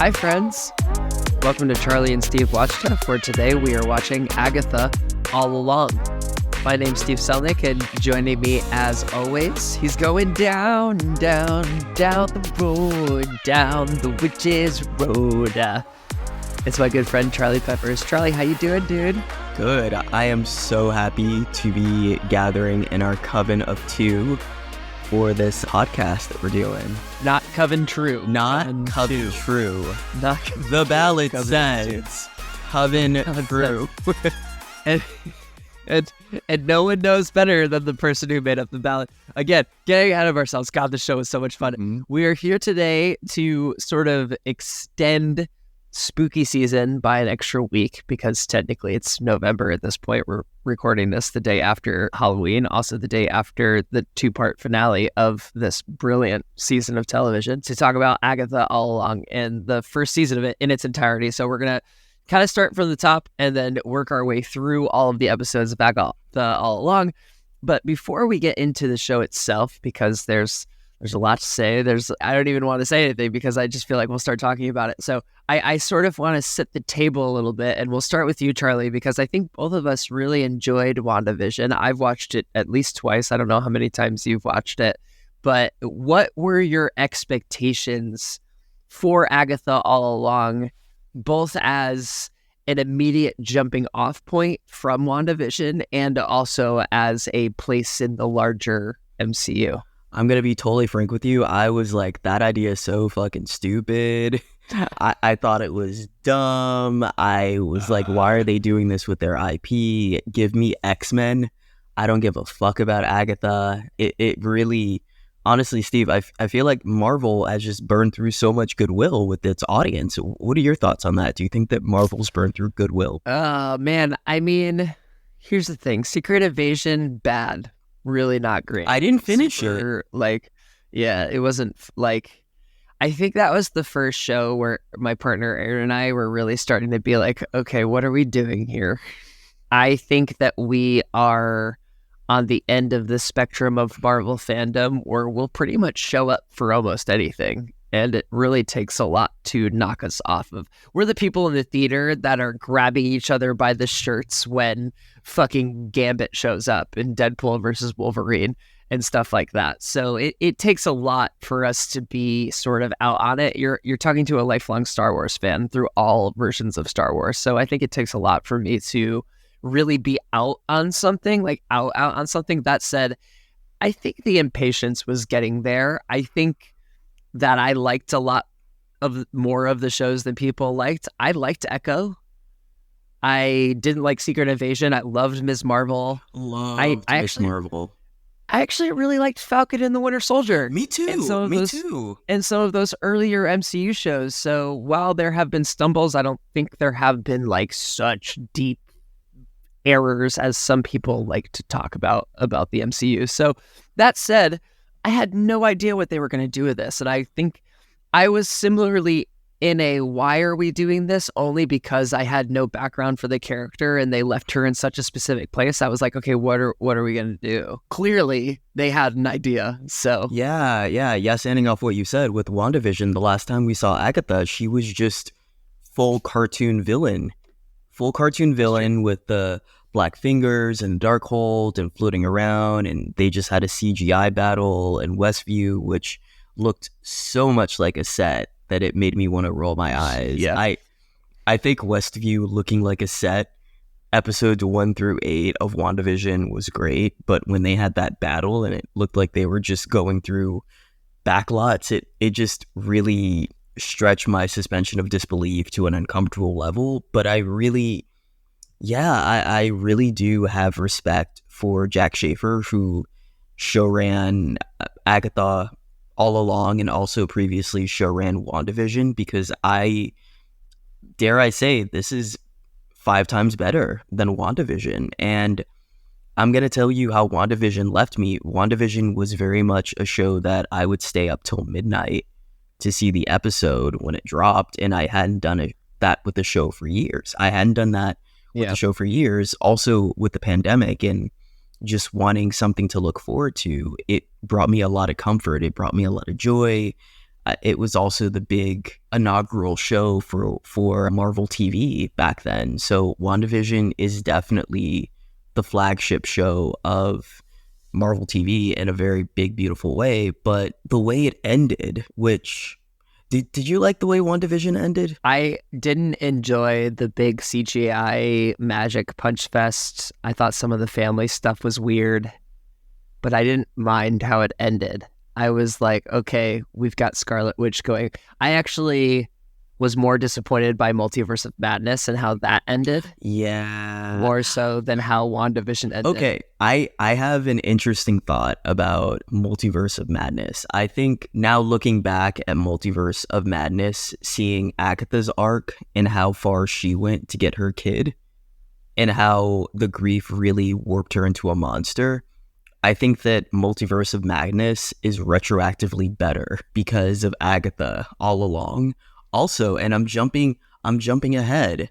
Hi friends, welcome to Charlie and Steve Watch Stuff, where today we are watching Agatha All Along. My name's Steve Selnick, and joining me as always, he's going down the road, down the witch's road. It's my good friend Charlie Peppers. Charlie, how you doing, dude? Good. I am so happy to be gathering in our coven of two for this podcast that we're doing. Not coven true. Not coven true. Not the ballad coven says coven true. And no one knows better than the person who made up the ballad. Again, getting ahead of ourselves. God, the show is so much fun. Mm-hmm. We are here today to sort of extend spooky season by an extra week, because technically it's November at this point. We're recording this the day after Halloween, also the day after the 2-part finale of this brilliant season of television, to talk about Agatha All Along and the first season of it in its entirety. So we're going to kind of start from the top and then work our way through all of the episodes of Agatha All Along. But before we get into the show itself, because there's a lot to say. I don't even want to say anything because I just feel like we'll start talking about it. So I sort of want to set the table a little bit, and we'll start with you, Charlie, because I think both of us really enjoyed WandaVision. I've watched it at least twice. I don't know how many times you've watched it, but what were your expectations for Agatha All Along, both as an immediate jumping off point from WandaVision and also as a place in the larger MCU? I'm going to be totally frank with you. I was like, that idea is so fucking stupid. I thought it was dumb. I was like, why are they doing this with their IP? Give me X-Men. I don't give a fuck about Agatha. It really, honestly, Steve, I feel like Marvel has just burned through so much goodwill with its audience. What are your thoughts on that? Do you think that Marvel's burned through goodwill? Man, I mean, here's the thing. Secret Invasion, bad. Really not great. I didn't finish it. It wasn't like, I think that was the first show where my partner Aaron and I were really starting to be like, okay, what are we doing here? I think that we are on the end of the spectrum of Marvel fandom where we'll pretty much show up for almost anything. And it really takes a lot to knock us off of. We're the people in the theater that are grabbing each other by the shirts when fucking Gambit shows up in Deadpool versus Wolverine and stuff like that. So it takes a lot for us to be sort of out on it. You're talking to a lifelong Star Wars fan through all versions of Star Wars. So I think it takes a lot for me to really be out on something, like out on something. That said, I think the impatience was getting there. I think that I liked a lot of more of the shows than people liked. I liked Echo. I didn't like Secret Invasion. I loved Ms. Marvel. Ms. Marvel. I actually really liked Falcon and the Winter Soldier. Me too. And some of those earlier MCU shows. So while there have been stumbles, I don't think there have been like such deep errors as some people like to talk about the MCU. So that said, I had no idea what they were going to do with this. And I think I was similarly in a, why are we doing this? Only because I had no background for the character and they left her in such a specific place. I was like, okay, what are we going to do? Clearly, they had an idea. So Yes, ending off what you said with WandaVision, the last time we saw Agatha, she was just full cartoon villain with the black fingers and Darkhold and floating around, and they just had a CGI battle in Westview, which looked so much like a set that it made me want to roll my eyes. Yeah. I think Westview looking like a set, episodes 1 through 8 of WandaVision was great, but when they had that battle and it looked like they were just going through backlots, it just really stretched my suspension of disbelief to an uncomfortable level. But I really do have respect for Jack Schaefer, who showran Agatha All Along and also previously showran WandaVision, because dare I say, this is 5 times better than WandaVision. And I'm going to tell you how WandaVision left me. WandaVision was very much a show that I would stay up till midnight to see the episode when it dropped, and I hadn't done that with the show for years. I hadn't done that with the show for years, also with the pandemic and just wanting something to look forward to. It brought me a lot of comfort. It brought me a lot of joy. it was also the big inaugural show for Marvel TV back then. So WandaVision is definitely the flagship show of Marvel TV in a very big, beautiful way. But the way it ended, which did you like the way WandaVision ended? I didn't enjoy the big CGI magic punch fest. I thought some of the family stuff was weird, but I didn't mind how it ended. I was like, okay, we've got Scarlet Witch going. I actually was more disappointed by Multiverse of Madness and how that ended. Yeah. More so than how WandaVision ended. Okay, I have an interesting thought about Multiverse of Madness. I think now looking back at Multiverse of Madness, seeing Agatha's arc and how far she went to get her kid and how the grief really warped her into a monster, I think that Multiverse of Madness is retroactively better because of Agatha all along. Also, and I'm jumping ahead.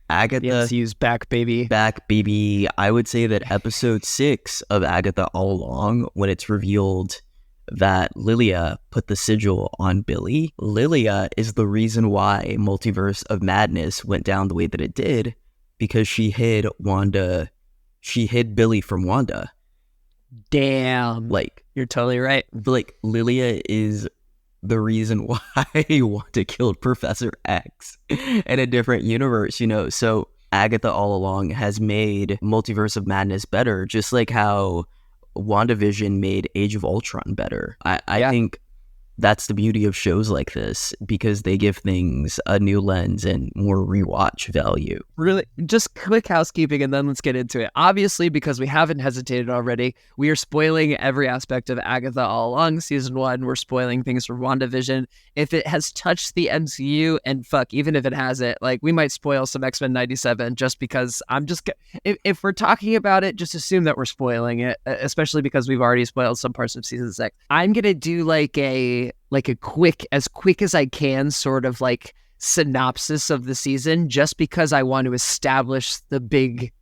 Agatha, The MCU's back, baby. back, baby. I would say that episode 6 of Agatha all along, when it's revealed that Lilia put the sigil on Billy, Lilia is the reason why Multiverse of Madness went down the way that it did, because she hid Billy from Wanda. Damn. Like, You're totally right. like Lilia is the reason why Wanda killed Professor X in a different universe, So Agatha all along has made Multiverse of Madness better, just like how WandaVision made Age of Ultron better. I think that's the beauty of shows like this, because they give things a new lens and more rewatch value. Really, just quick housekeeping and then let's get into it. Obviously, because we haven't hesitated already, we are spoiling every aspect of Agatha all along season 1. We're spoiling things from WandaVision. If it has touched the MCU, and fuck, even if it hasn't, like, we might spoil some X-Men 97 just because if we're talking about it, just assume that we're spoiling it, especially because we've already spoiled some parts of season 6. I'm going to do like a quick as I can sort of like synopsis of the season, just because I want to establish the big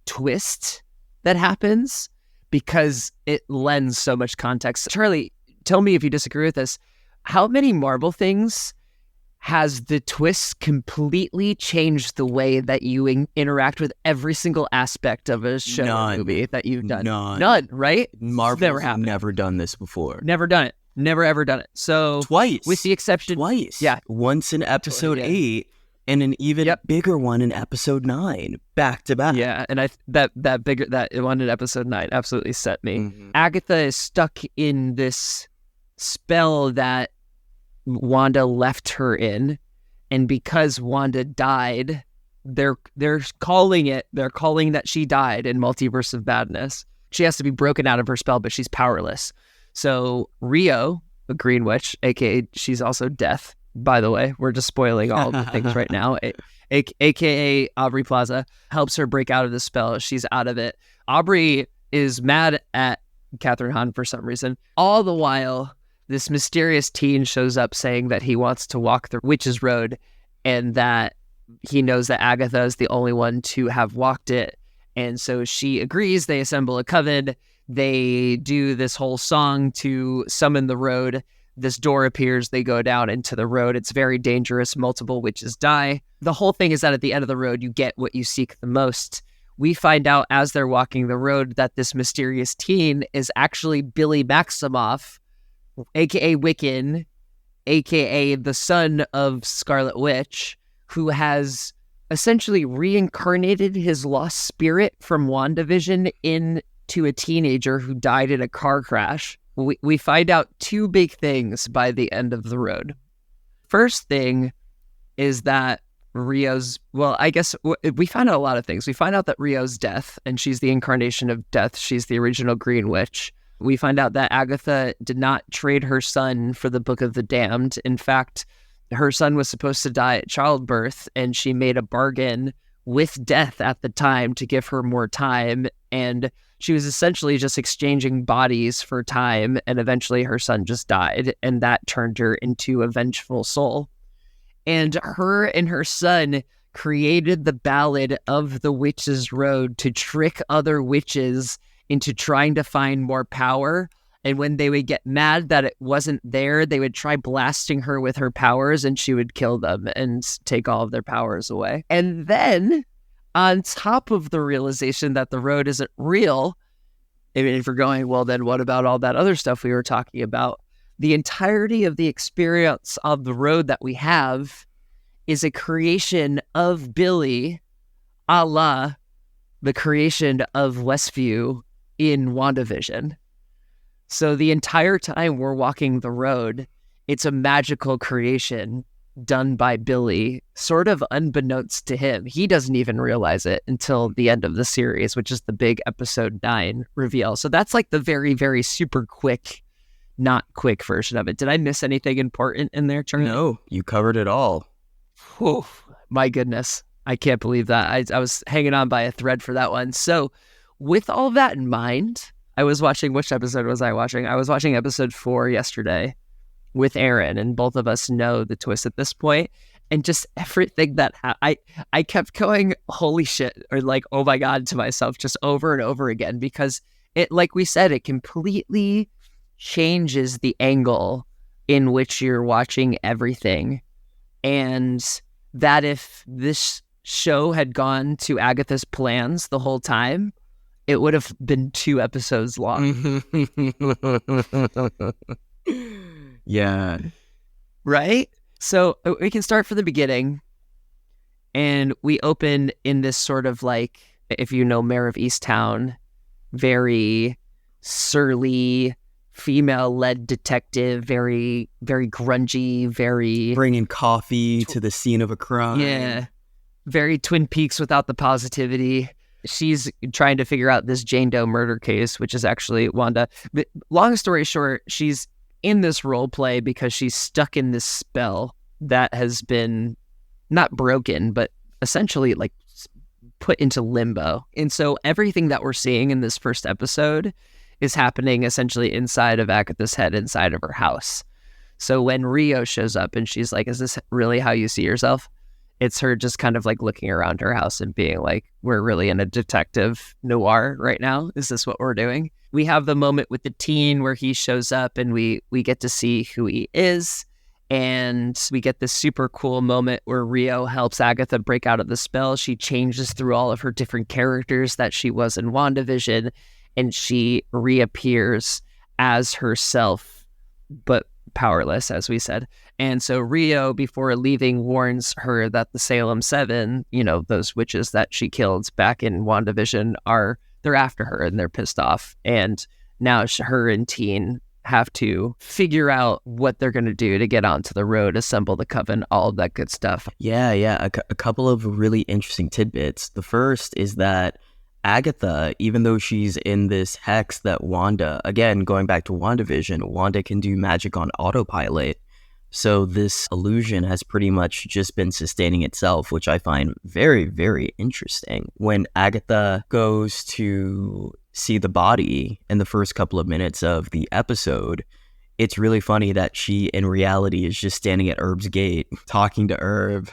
twist that happens, because it lends so much context. Charlie, tell me if you disagree with this. How many Marvel things has the twist completely changed the way that you interact with every single aspect of a show or movie that you've done? None, right? Marvel's never done this before. Never done it. Never ever done it. So twice, with the exception, twice, yeah, once in episode 8, and an even bigger one in episode 9, back to back. Yeah, and that one in episode 9 absolutely set me. Mm-hmm. Agatha is stuck in this spell that Wanda left her in, and because Wanda died, they're calling that she died in Multiverse of Madness. She has to be broken out of her spell, but she's powerless. So Rio, the Green Witch, aka she's also Death, by the way, we're just spoiling all the things right now, aka Aubrey Plaza, helps her break out of the spell. She's out of it. Aubrey is mad at Catherine Hahn for some reason. All the while, this mysterious teen shows up saying that he wants to walk the Witch's Road, and that he knows that Agatha is the only one to have walked it. And so she agrees. They assemble a coven. They do this whole song to summon the road. This door appears. They go down into the road. It's very dangerous. Multiple witches die. The whole thing is that at the end of the road, you get what you seek the most. We find out as they're walking the road that this mysterious teen is actually Billy Maximoff, a.k.a. Wiccan, a.k.a. the son of Scarlet Witch, who has essentially reincarnated his lost spirit from WandaVision into a teenager who died in a car crash. We find out 2 big things by the end of the road. First thing is that Rio's, we find out a lot of things. We find out that Rio's Death, and she's the incarnation of Death. She's the original Green Witch. We find out that Agatha did not trade her son for the Book of the Damned. In fact, her son was supposed to die at childbirth, and she made a bargain with Death at the time to give her more time, and she was essentially just exchanging bodies for time, and eventually her son just died, and that turned her into a vengeful soul. And her son created the Ballad of the Witch's Road to trick other witches into trying to find more power And when they would get mad that it wasn't there, they would try blasting her with her powers and she would kill them and take all of their powers away. And then, on top of the realization that the road isn't real, I mean, if you're going, well, then what about all that other stuff we were talking about? The entirety of the experience of the road that we have is a creation of Billy, a la the creation of Westview in WandaVision. So the entire time we're walking the road, it's a magical creation done by Billy, sort of unbeknownst to him. He doesn't even realize it until the end of the series, which is the big episode 9 reveal. So that's like the very, very super quick, not quick version of it. Did I miss anything important in there, Charlie? No, you covered it all. Whew, my goodness. I can't believe that. I was hanging on by a thread for that one. So with all that in mind, I was watching, which episode was I watching? I was watching episode 4 yesterday with Aaron, and both of us know the twist at this point. And just everything that I kept going, holy shit, or like, oh my God, to myself just over and over again, because it, like we said, it completely changes the angle in which you're watching everything. And that if this show had gone to Agatha's plans the whole time, it would have been 2 episodes long. Yeah. Right? So we can start from the beginning. And we open in this sort of like, if you know Mare of Easttown, very surly, female-led detective, very, very grungy, very... Bringing coffee to the scene of a crime. Yeah. Very Twin Peaks without the positivity. She's trying to figure out this Jane Doe murder case, which is actually Wanda. But long story short, she's in this role play because she's stuck in this spell that has been not broken, but essentially like put into limbo. And so everything that we're seeing in this first episode is happening essentially inside of Agatha's head, inside of her house. So when Rio shows up and she's like, is this really how you see yourself? It's her just kind of like looking around her house and being like, we're really in a detective noir right now. Is this what we're doing? We have the moment with the teen where he shows up and we get to see who he is. And we get this super cool moment where Rio helps Agatha break out of the spell. She changes through all of her different characters that she was in WandaVision, and she reappears as herself, but powerless, as we said. And so Rio, before leaving, warns her that the Salem 7, you know, those witches that she killed back in WandaVision, they're after her and they're pissed off. And now her and Teen have to figure out what they're going to do to get onto the road, assemble the coven, all of that good stuff. Yeah. A couple of really interesting tidbits. The first is that Agatha, even though she's in this hex that Wanda, again, going back to WandaVision, Wanda can do magic on autopilot. So this illusion has pretty much just been sustaining itself, which I find very, very interesting. When Agatha goes to see the body in the first couple of minutes of the episode, it's really funny that she, in reality, is just standing at Herb's gate, talking to Herb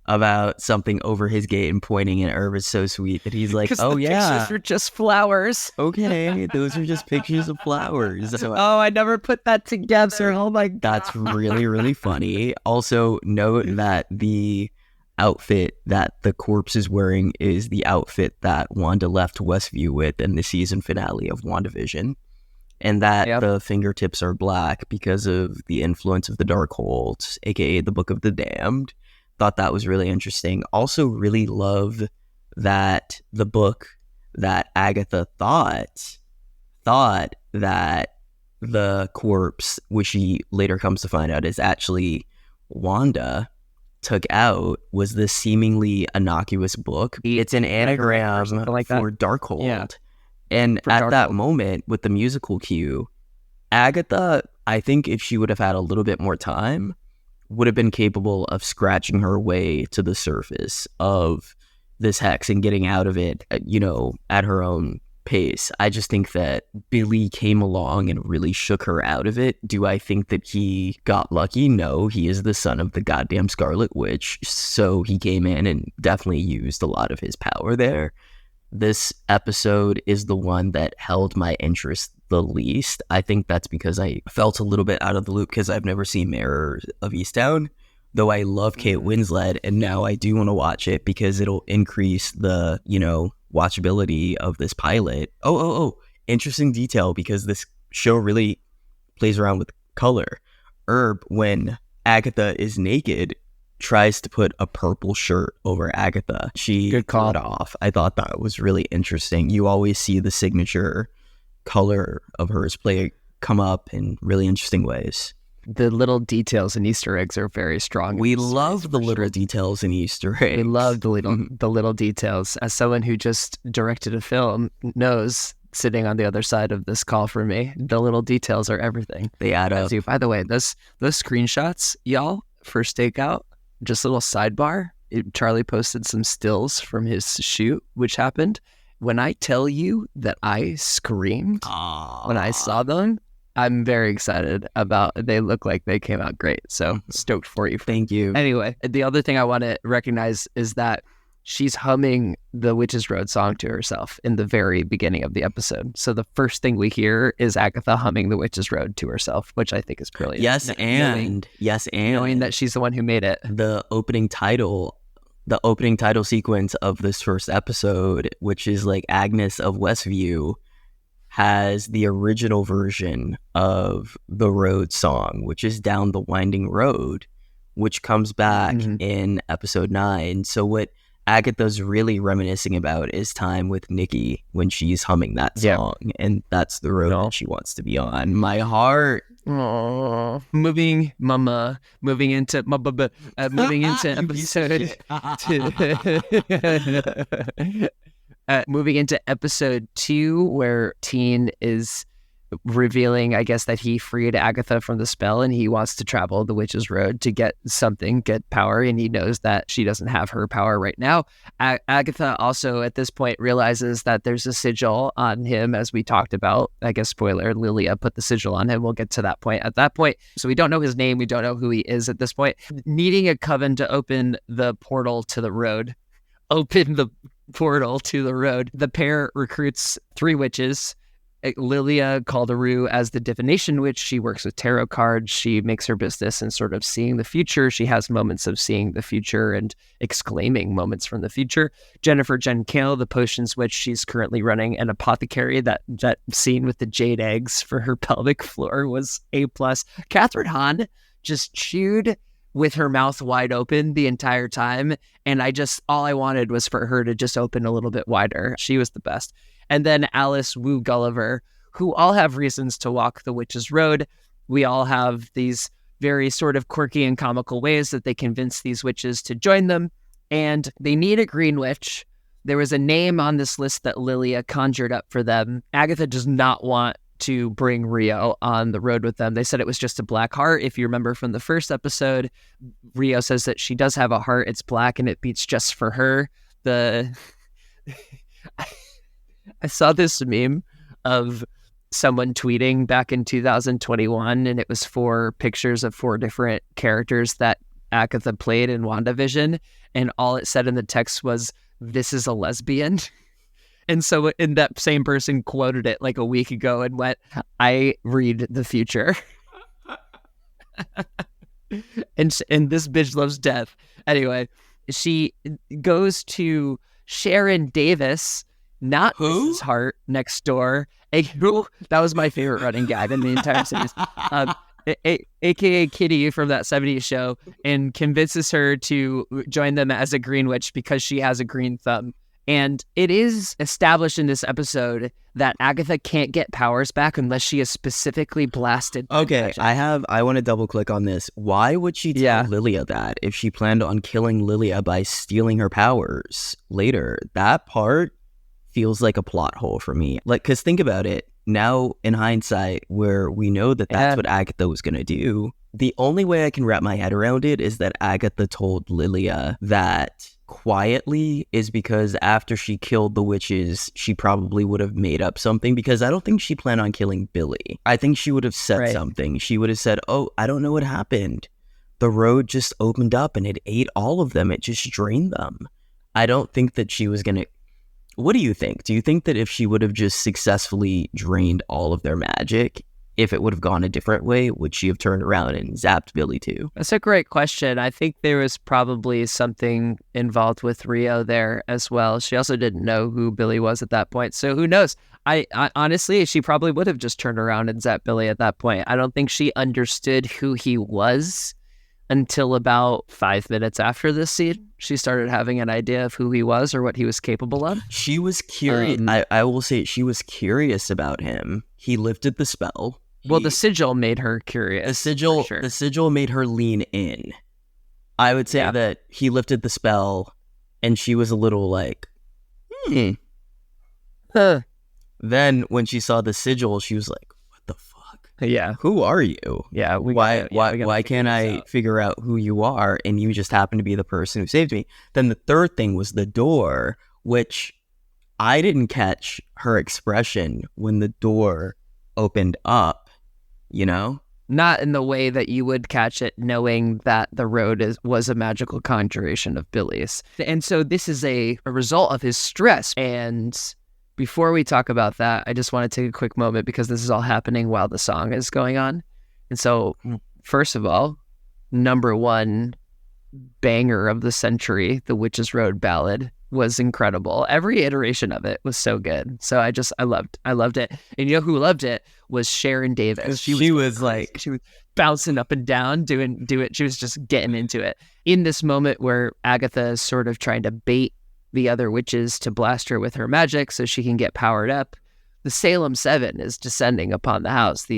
about something over his gate and pointing, and Herb is so sweet that he's like, oh yeah, pictures are just flowers. Okay, those are just pictures of flowers. So, oh, I never put that together. Oh my God. That's really, really funny. Also, note that the outfit that the corpse is wearing is the outfit that Wanda left Westview with in the season finale of WandaVision. And that the fingertips are black because of the influence of the Darkhold, aka the Book of the Damned. Thought that was really interesting. Also really love that the book that Agatha thought that the corpse, which she later comes to find out is actually Wanda, took out, was this seemingly innocuous book. It's an anagram like for Darkhold. Yeah. And For at Darkhold. that moment with the musical cue, Agatha, I think if she would have had a little bit more time, would have been capable of scratching her way to the surface of this hex and getting out of it, you know, at her own pace. I just think that Billy came along and really shook her out of it. Do I think that he got lucky? No, he is the son of the goddamn Scarlet Witch, so he came in and definitely used a lot of his power there. this episode is the one that held my interest the least. I think that's because I felt a little bit out of the loop because I've never seen Mare of Easttown, though I love Kate Winslet, and now I do want to watch it because it'll increase the, watchability of this pilot. Oh, interesting detail, because this show really plays around with color. Herb, when Agatha is naked, tries to put a purple shirt over Agatha. She Good call. threw it off. I thought that was really interesting. You always see the signature color of hers come up in really interesting ways. The little details and Easter eggs are very strong. We love the little details in Easter eggs. We love the little details. As someone who just directed a film knows, sitting on the other side of this call for me, the little details are everything. They add up. By the way, those screenshots, y'all, for Stakeout, just a little sidebar. Charlie posted some stills from his shoot, which happened. When I tell you that I screamed when I saw them, I'm very excited about. They look like they came out great. So stoked for you. Thank you. Anyway, the other thing I want to recognize is that she's humming the Witch's Road song to herself in the very beginning of the episode. So the first thing we hear is Agatha humming the Witch's Road to herself, which I think is brilliant. Yes, and knowing that she's the one who made it. The opening title sequence of this first episode, which is like Agnes of Westview, has the original version of the Road song, which is Down the Winding Road, which comes back in episode 9. So what Agatha's really reminiscing about is time with Nikki when she's humming that song, and that's the road that she wants to be on. My heart. Aww. Moving into moving into episode 2, where Teen is revealing, I guess, that he freed Agatha from the spell and he wants to travel the Witch's Road to get power, and he knows that she doesn't have her power right now. Agatha also at this point realizes that there's a sigil on him, as we talked about. I guess spoiler, Lilia put the sigil on him. We'll get to that point. At that point, so we don't know his name, we don't know who he is at this point. Needing a coven to open the portal to the road. The pair recruits 3 witches. Lilia Calderoo as the divination witch. She works with tarot cards. She makes her business in sort of seeing the future. She has moments of seeing the future and exclaiming moments from the future. Jennifer Jen Kale, the potions witch. She's currently running an apothecary. That scene with the jade eggs for her pelvic floor was A+. Catherine Hahn just chewed with her mouth wide open the entire time, and all I wanted was for her to just open a little bit wider. She was the best. And then Alice Wu Gulliver, who all have reasons to walk the Witch's Road. We all have these very sort of quirky and comical ways that they convince these witches to join them, and they need a green witch. There was a name on this list that Lilia conjured up for them. Agatha does not want to bring Rio on the road with them. They said it was just a black heart. If you remember from the first episode, Rio says that she does have a heart. It's black and it beats just for her. I saw this meme of someone tweeting back in 2021, and it was 4 pictures of 4 different characters that Agatha played in WandaVision, and all it said in the text was, "This is a lesbian." And so that same person quoted it like a week ago and went, "I read the future." and this bitch loves death. Anyway, she goes to Sharon Davis, not Mrs. Hart, next door. That was my favorite running gag in the entire series. AKA Kitty from that 70s show, and convinces her to join them as a green witch because she has a green thumb. And it is established in this episode that Agatha can't get powers back unless she is specifically blasted. Okay, I want to double click on this. Why would she tell Lilia that if she planned on killing Lilia by stealing her powers later? That part feels like a plot hole for me. Like, because think about it. Now, in hindsight, where we know that that's what Agatha was going to do, the only way I can wrap my head around it is that Agatha told Lilia that quietly is because after she killed the witches, she probably would have made up something, because I don't think she planned on killing Billy. I think she would have said something. She would have said, "Oh, I don't know what happened. The road just opened up and it ate all of them. It just drained them." I don't think that she was going to What do you think? Do you think that if she would have just successfully drained all of their magic, if it would have gone a different way, would she have turned around and zapped Billy too? That's a great question. I think there was probably something involved with Rio there as well. She also didn't know who Billy was at that point. So who knows? I honestly, she probably would have just turned around and zapped Billy at that point. I don't think she understood who he was until about 5 minutes after this scene. She started having an idea of who he was or what he was capable of. She was curious. I will say she was curious about him. He lifted the spell. Well, the sigil made her curious. The sigil made her lean in. I would say that he lifted the spell, and she was a little like, Huh. Then when she saw the sigil, she was like, "What the fuck? Yeah. Who are you? Yeah. Why can't I figure out who you are? And you just happen to be the person who saved me." Then the third thing was the door, which I didn't catch her expression when the door opened up. You know, not in the way that you would catch it, knowing that the road was a magical conjuration of Billy's. And so this is a result of his stress. And before we talk about that, I just want to take a quick moment because this is all happening while the song is going on. And so, first of all, number one banger of the century, the Witch's Road Ballad, was incredible. Every iteration of it was so good. So I loved it. And you know who loved it was Sharon Davis. She was bouncing up and down, doing it. She was just getting into it. In this moment where Agatha is sort of trying to bait the other witches to blast her with her magic so she can get powered up, the Salem 7 is descending upon the house.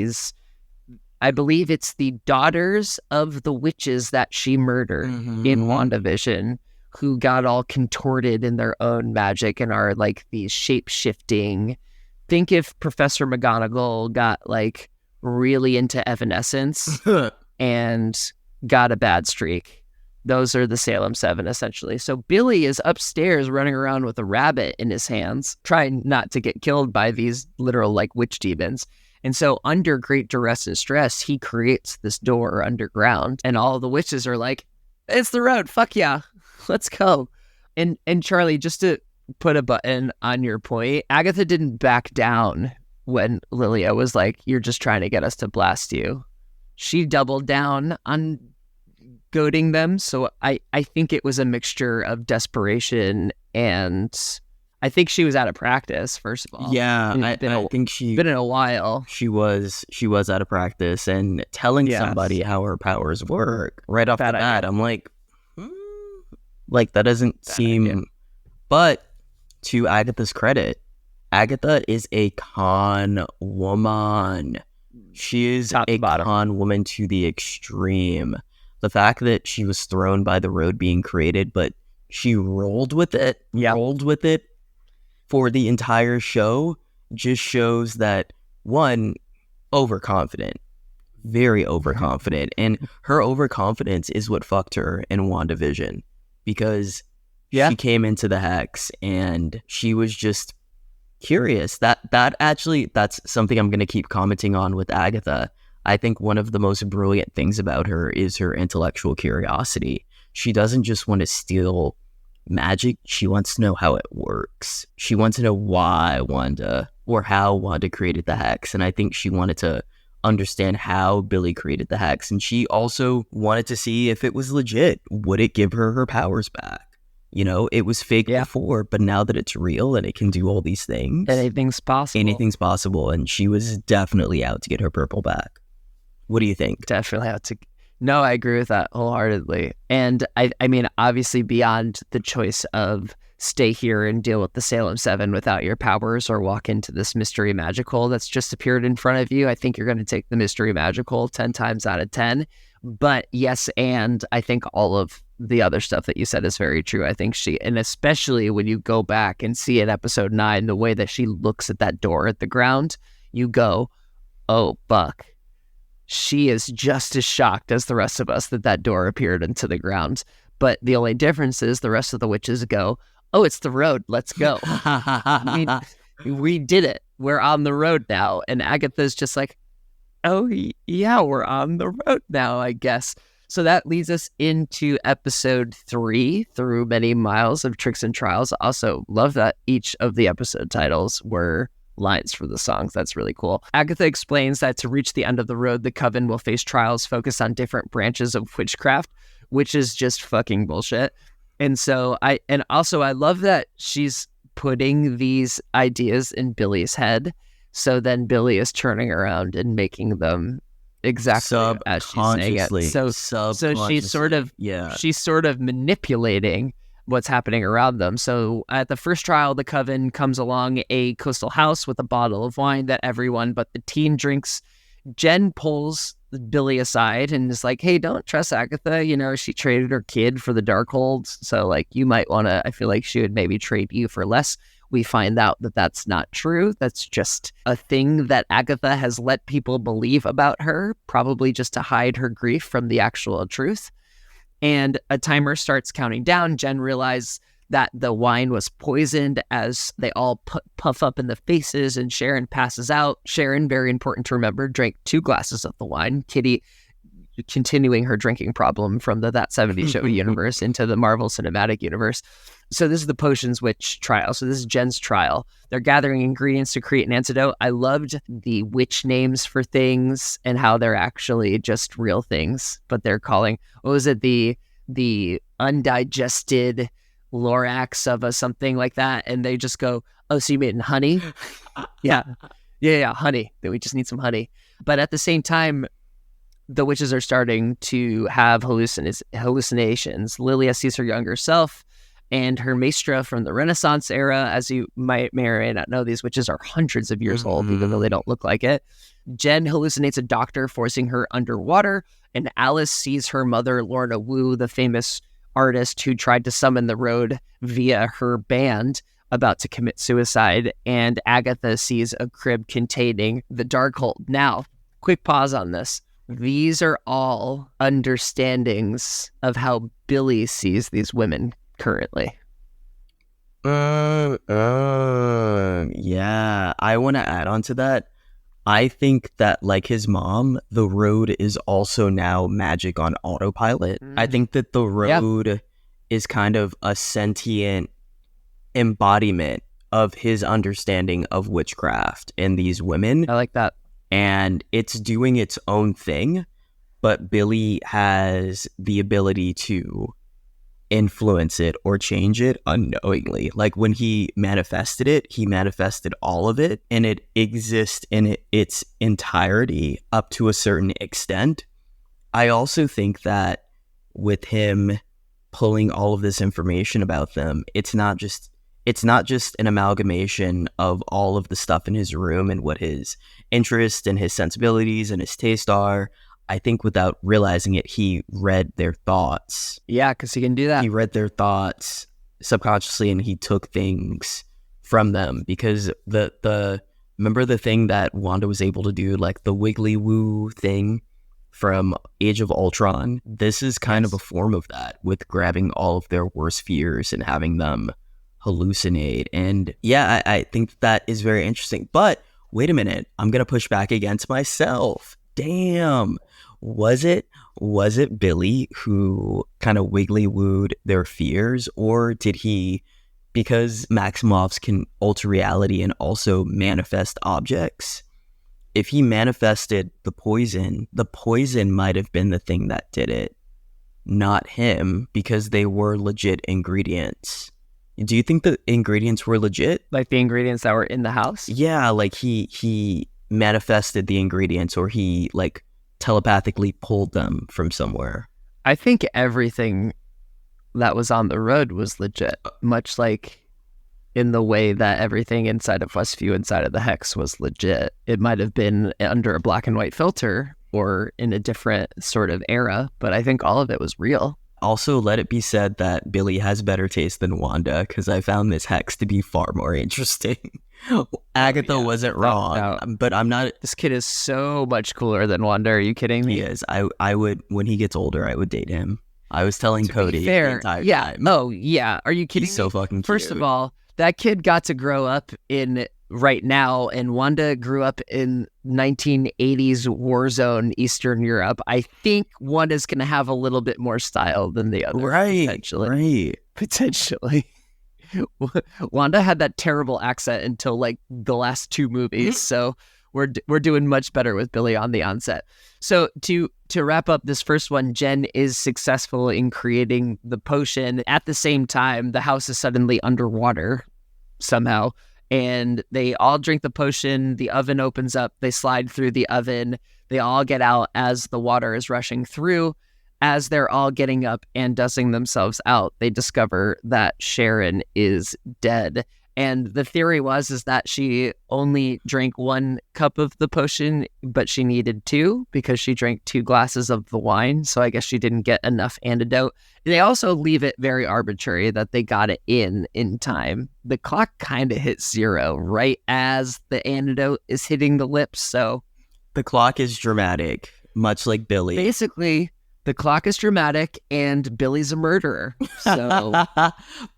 I believe it's the daughters of the witches that she murdered in WandaVision, who got all contorted in their own magic and are like these shape-shifting. Think if Professor McGonagall got like really into evanescence and got a bad streak. Those are the Salem 7, essentially. So Billy is upstairs running around with a rabbit in his hands, trying not to get killed by these literal like witch demons. And so under great duress and stress, he creates this door underground, and all the witches are like, "It's the road, fuck yeah, let's go." And Charlie, just to put a button on your point, Agatha didn't back down when Lilia was like, "You're just trying to get us to blast you." She doubled down on goading them. So I think it was a mixture of desperation, and I think she was out of practice, first of all. Yeah, I think been in a while. She was out of practice, and telling somebody how her powers work right off the bat, I'm like, like that doesn't seem idea. But to Agatha's credit, Agatha is a con woman. She is a con woman to the extreme. The fact that she was thrown by the road being created, but she rolled with it for the entire show, just shows that, one, overconfident, very overconfident. And her overconfidence is what fucked her in WandaVision, because she came into the Hex and she was just curious. That's something I'm going to keep commenting on with Agatha. I think one of the most brilliant things about her is her intellectual curiosity. She doesn't just want to steal magic. She wants to know how it works. She wants to know why Wanda, or how Wanda created the Hex. And I think she wanted to understand how Billy created the Hex. And she also wanted to see if it was legit. Would it give her powers back? You know, it was fake before, but now that it's real and it can do all these things, anything's possible. And she was definitely out to get her purple back. What do you think? Definitely out to... No, I agree with that wholeheartedly. And I mean, obviously beyond the choice of stay here and deal with the Salem 7 without your powers, or walk into this mystery magic hole that's just appeared in front of you, I think you're going to take the mystery magic hole 10 times out of 10. But yes, and I think all of the other stuff that you said is very true. I think and especially when you go back and see in episode 9, the way that she looks at that door at the ground, you go, oh, Buck. She is just as shocked as the rest of us that door appeared into the ground. But the only difference is the rest of the witches go, oh, it's the road. Let's go. We did it. We're on the road now. And Agatha's just like, oh, yeah, we're on the road now, I guess. So that leads us into episode 3, Through Many Miles of Tricks and Trials. Also love that each of the episode titles were lines for the songs. That's really cool. Agatha explains that to reach the end of the road, the Coven will face trials focused on different branches of witchcraft, which is just fucking bullshit. And so I love that she's putting these ideas in Billy's head. So then Billy is turning around and making them exactly as she's saying it. So she's sort of manipulating what's happening around them. So at the first trial, the Coven comes along a coastal house with a bottle of wine that everyone but the teen drinks. Jen pulls Billy aside and is like, hey, don't trust Agatha. You know, she traded her kid for the Darkhold. So like, you might want to, I feel like she would maybe trade you for less. We find out that that's not true. That's just a thing that Agatha has let people believe about her, probably just to hide her grief from the actual truth. And a timer starts counting down. Jen realizes that the wine was poisoned as they all puff up in the faces, and Sharon passes out. Sharon, very important to remember, drank 2 glasses of the wine. Kitty continuing her drinking problem from the That 70s Show universe into the Marvel Cinematic Universe. So this is the Potions Witch trial. So this is Jen's trial. They're gathering ingredients to create an antidote. I loved the witch names for things and how they're actually just real things, but they're calling, what was it, the undigested Lorax of a something like that, and they just go, oh, so you made it in honey? yeah, honey. We just need some honey. But at the same time, the witches are starting to have hallucinations. Lilia sees her younger self and her maestra from the Renaissance era. As you may or may not know, these witches are hundreds of years old, even though they don't look like it. Jen hallucinates a doctor forcing her underwater, and Alice sees her mother, Lorna Wu, the famous artist who tried to summon the road via her band, about to commit suicide, and Agatha sees a crib containing the Darkhold. Now, quick pause on this. These are all understandings of how Billy sees these women currently. Yeah, I want to add on to that. I think that, like his mom, the road is also now magic on autopilot. I think that the road is kind of a sentient embodiment of his understanding of witchcraft and these women. I like that. And it's doing its own thing, but Billy has the ability to influence it or change it unknowingly. Like when he manifested all of it, and it exists in its entirety up to a certain extent. I also think that with him pulling all of this information about them, it's not just an amalgamation of all of the stuff in his room and what his interests and his sensibilities and his taste are. I think without realizing it, he read their thoughts. Yeah, because he can do that. He read their thoughts subconsciously, and he took things from them. Because remember the thing that Wanda was able to do, like the wiggly woo thing from Age of Ultron? This is kind of a form of that, with grabbing all of their worst fears and having them hallucinate. And yeah, I think that is very interesting. But wait a minute, I'm gonna push back against myself. Damn. Was it Billy who kind of wiggly wooed their fears, or did he, because Maximovs can alter reality and also manifest objects, if he manifested the poison might have been the thing that did it, not him, because they were legit ingredients. Do you think the ingredients were legit? Like the ingredients that were in the house? Yeah, like he manifested the ingredients, or he like telepathically pulled them from somewhere. I think everything that was on the road was legit, much like in the way that everything inside of Westview, inside of the Hex, was legit. It might have been under a black and white filter or in a different sort of era, but I think all of it was real. Also, let it be said that Billy has better taste than Wanda, because I found this Hex to be far more interesting. Agatha wasn't wrong, but I'm not. This kid is so much cooler than Wanda. Are you kidding me? He is. I would, when he gets older, I would date him. I was telling Cody the entire time. Oh, yeah. Are you kidding me? He's so fucking cute. First of all, that kid got to grow up in right now, and Wanda grew up in 1980s war zone Eastern Europe. I think Wanda's going to have a little bit more style than the other. Potentially. Wanda had that terrible accent until like the last two movies, so we're doing much better with Billy on the onset. So to wrap up this first one, Jen is successful in creating the potion. At the same time, the house is suddenly underwater somehow, and they all drink the potion. The oven opens up. They slide through the oven. They all get out as the water is rushing through. As they're all getting up and dusting themselves out, they discover that Sharon is dead. And the theory is that she only drank 1 cup of the potion, but she needed 2 because she drank 2 glasses of the wine. So I guess she didn't get enough antidote. They also leave it very arbitrary that they got it in time. The clock kind of hits 0 right as the antidote is hitting the lips. So the clock is dramatic, much like Billy. Basically, the clock is dramatic and Billy's a murderer. So,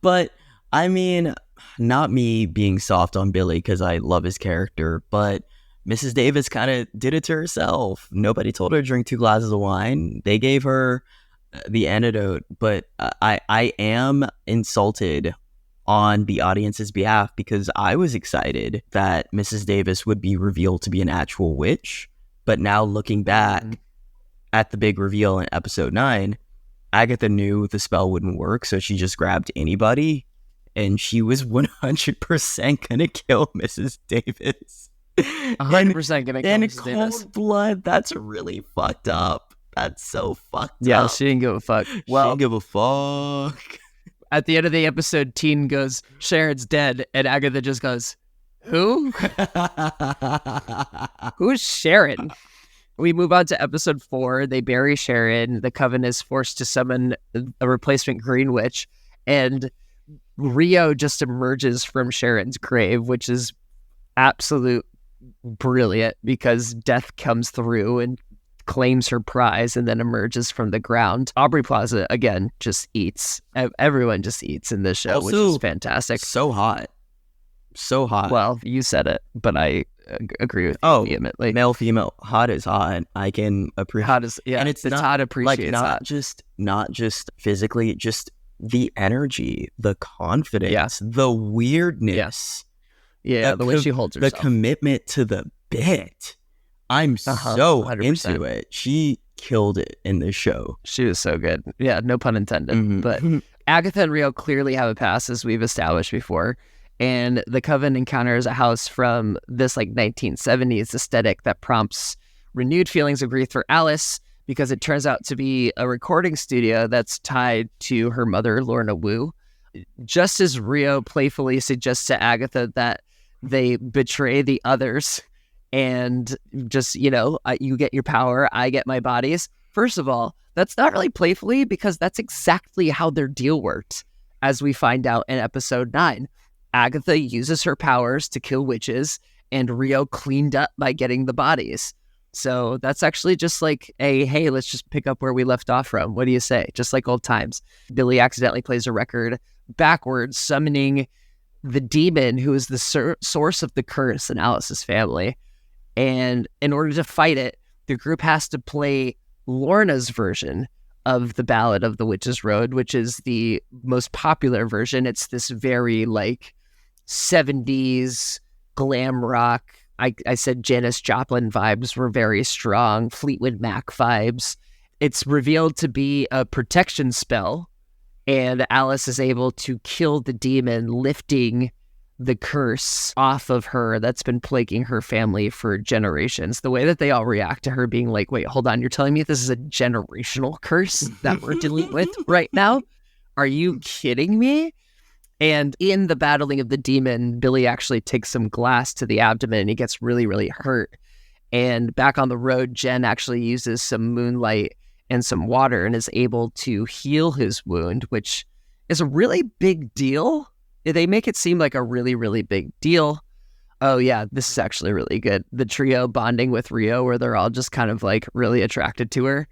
but I mean, not me being soft on Billy because I love his character, but Mrs. Davis kind of did it to herself. Nobody told her to drink 2 glasses of wine. They gave her the antidote, but I am insulted on the audience's behalf because I was excited that Mrs. Davis would be revealed to be an actual witch. But now looking back at the big reveal in episode 9, Agatha knew the spell wouldn't work, so she just grabbed anybody, and she was 100% gonna kill Mrs. Davis. 100% gonna kill Mrs. Davis. Cold blood, that's really fucked up. That's so fucked up. Yeah, she didn't give a fuck. Well, she didn't give a fuck. At the end of the episode, Teen goes, Sharon's dead, and Agatha just goes, who? Who's Sharon? We move on to episode 4. They bury Sharon. The Coven is forced to summon a replacement Green Witch, and Rio just emerges from Sharon's grave, which is absolute brilliant because Death comes through and claims her prize and then emerges from the ground. Aubrey Plaza, again, just eats. Everyone just eats in this show, also, which is fantastic. So hot. Well, you said it, but I agree with you vehemently. Male, female, hot is hot. I can appreciate. Hot is, yeah, and it's not, hot appreciates like not just physically, just the energy, the confidence, the weirdness. Yeah, the way she holds herself. The commitment to the bit. I'm so 100%. Into it. She killed it in this show. She was so good. Yeah, no pun intended. But Agatha and Rio clearly have a past, as we've established before. And the Coven encounters a house from this like 1970s aesthetic that prompts renewed feelings of grief for Alice because it turns out to be a recording studio that's tied to her mother, Lorna Wu. Just as Rio playfully suggests to Agatha that they betray the others and just, you get your power, I get my bodies. First of all, that's not really playfully because that's exactly how their deal worked, as we find out in episode 9. Agatha uses her powers to kill witches, and Rio cleaned up by getting the bodies. So that's actually just like hey, let's just pick up where we left off from. What do you say? Just like old times. Billy accidentally plays a record backwards, summoning the demon who is the source of the curse in Alice's family. And in order to fight it, the group has to play Lorna's version of the Ballad of the Witch's Road, which is the most popular version. It's this very like 70s glam rock. I said Janis Joplin vibes were very strong, Fleetwood Mac vibes. It's revealed to be a protection spell, and Alice is able to kill the demon, lifting the curse off of her that's been plaguing her family for generations. The way that they all react to her being like, wait, hold on, you're telling me this is a generational curse that we're dealing with right now? Are you kidding me? And in the battling of the demon, Billy actually takes some glass to the abdomen and he gets really, really hurt. And back on the road, Jen actually uses some moonlight and some water and is able to heal his wound, which is a really big deal. They make it seem like a really, really big deal. Oh yeah, this is actually really good. The trio bonding with Rio where they're all just kind of like really attracted to her.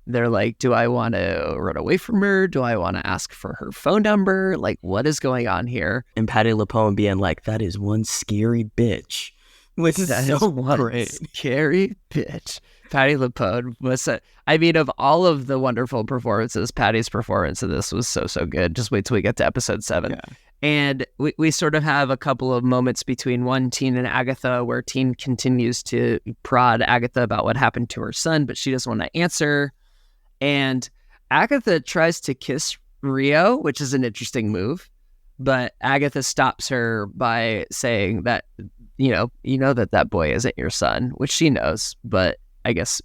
they're like, do I want to run away from her? Do I want to ask for her phone number? Like, what is going on here? And Patty LuPone being like, that is one scary bitch. Which is so great. Scary bitch. Patty LuPone was, I mean, of all of the wonderful performances, Patty's performance in this was so, so good. Just wait till we get to episode 7. Yeah. And we sort of have a couple of moments between Teen and Agatha where Teen continues to prod Agatha about what happened to her son, but she doesn't want to answer. And Agatha tries to kiss Rio, which is an interesting move. But Agatha stops her by saying that, you know that boy isn't your son, which she knows. But I guess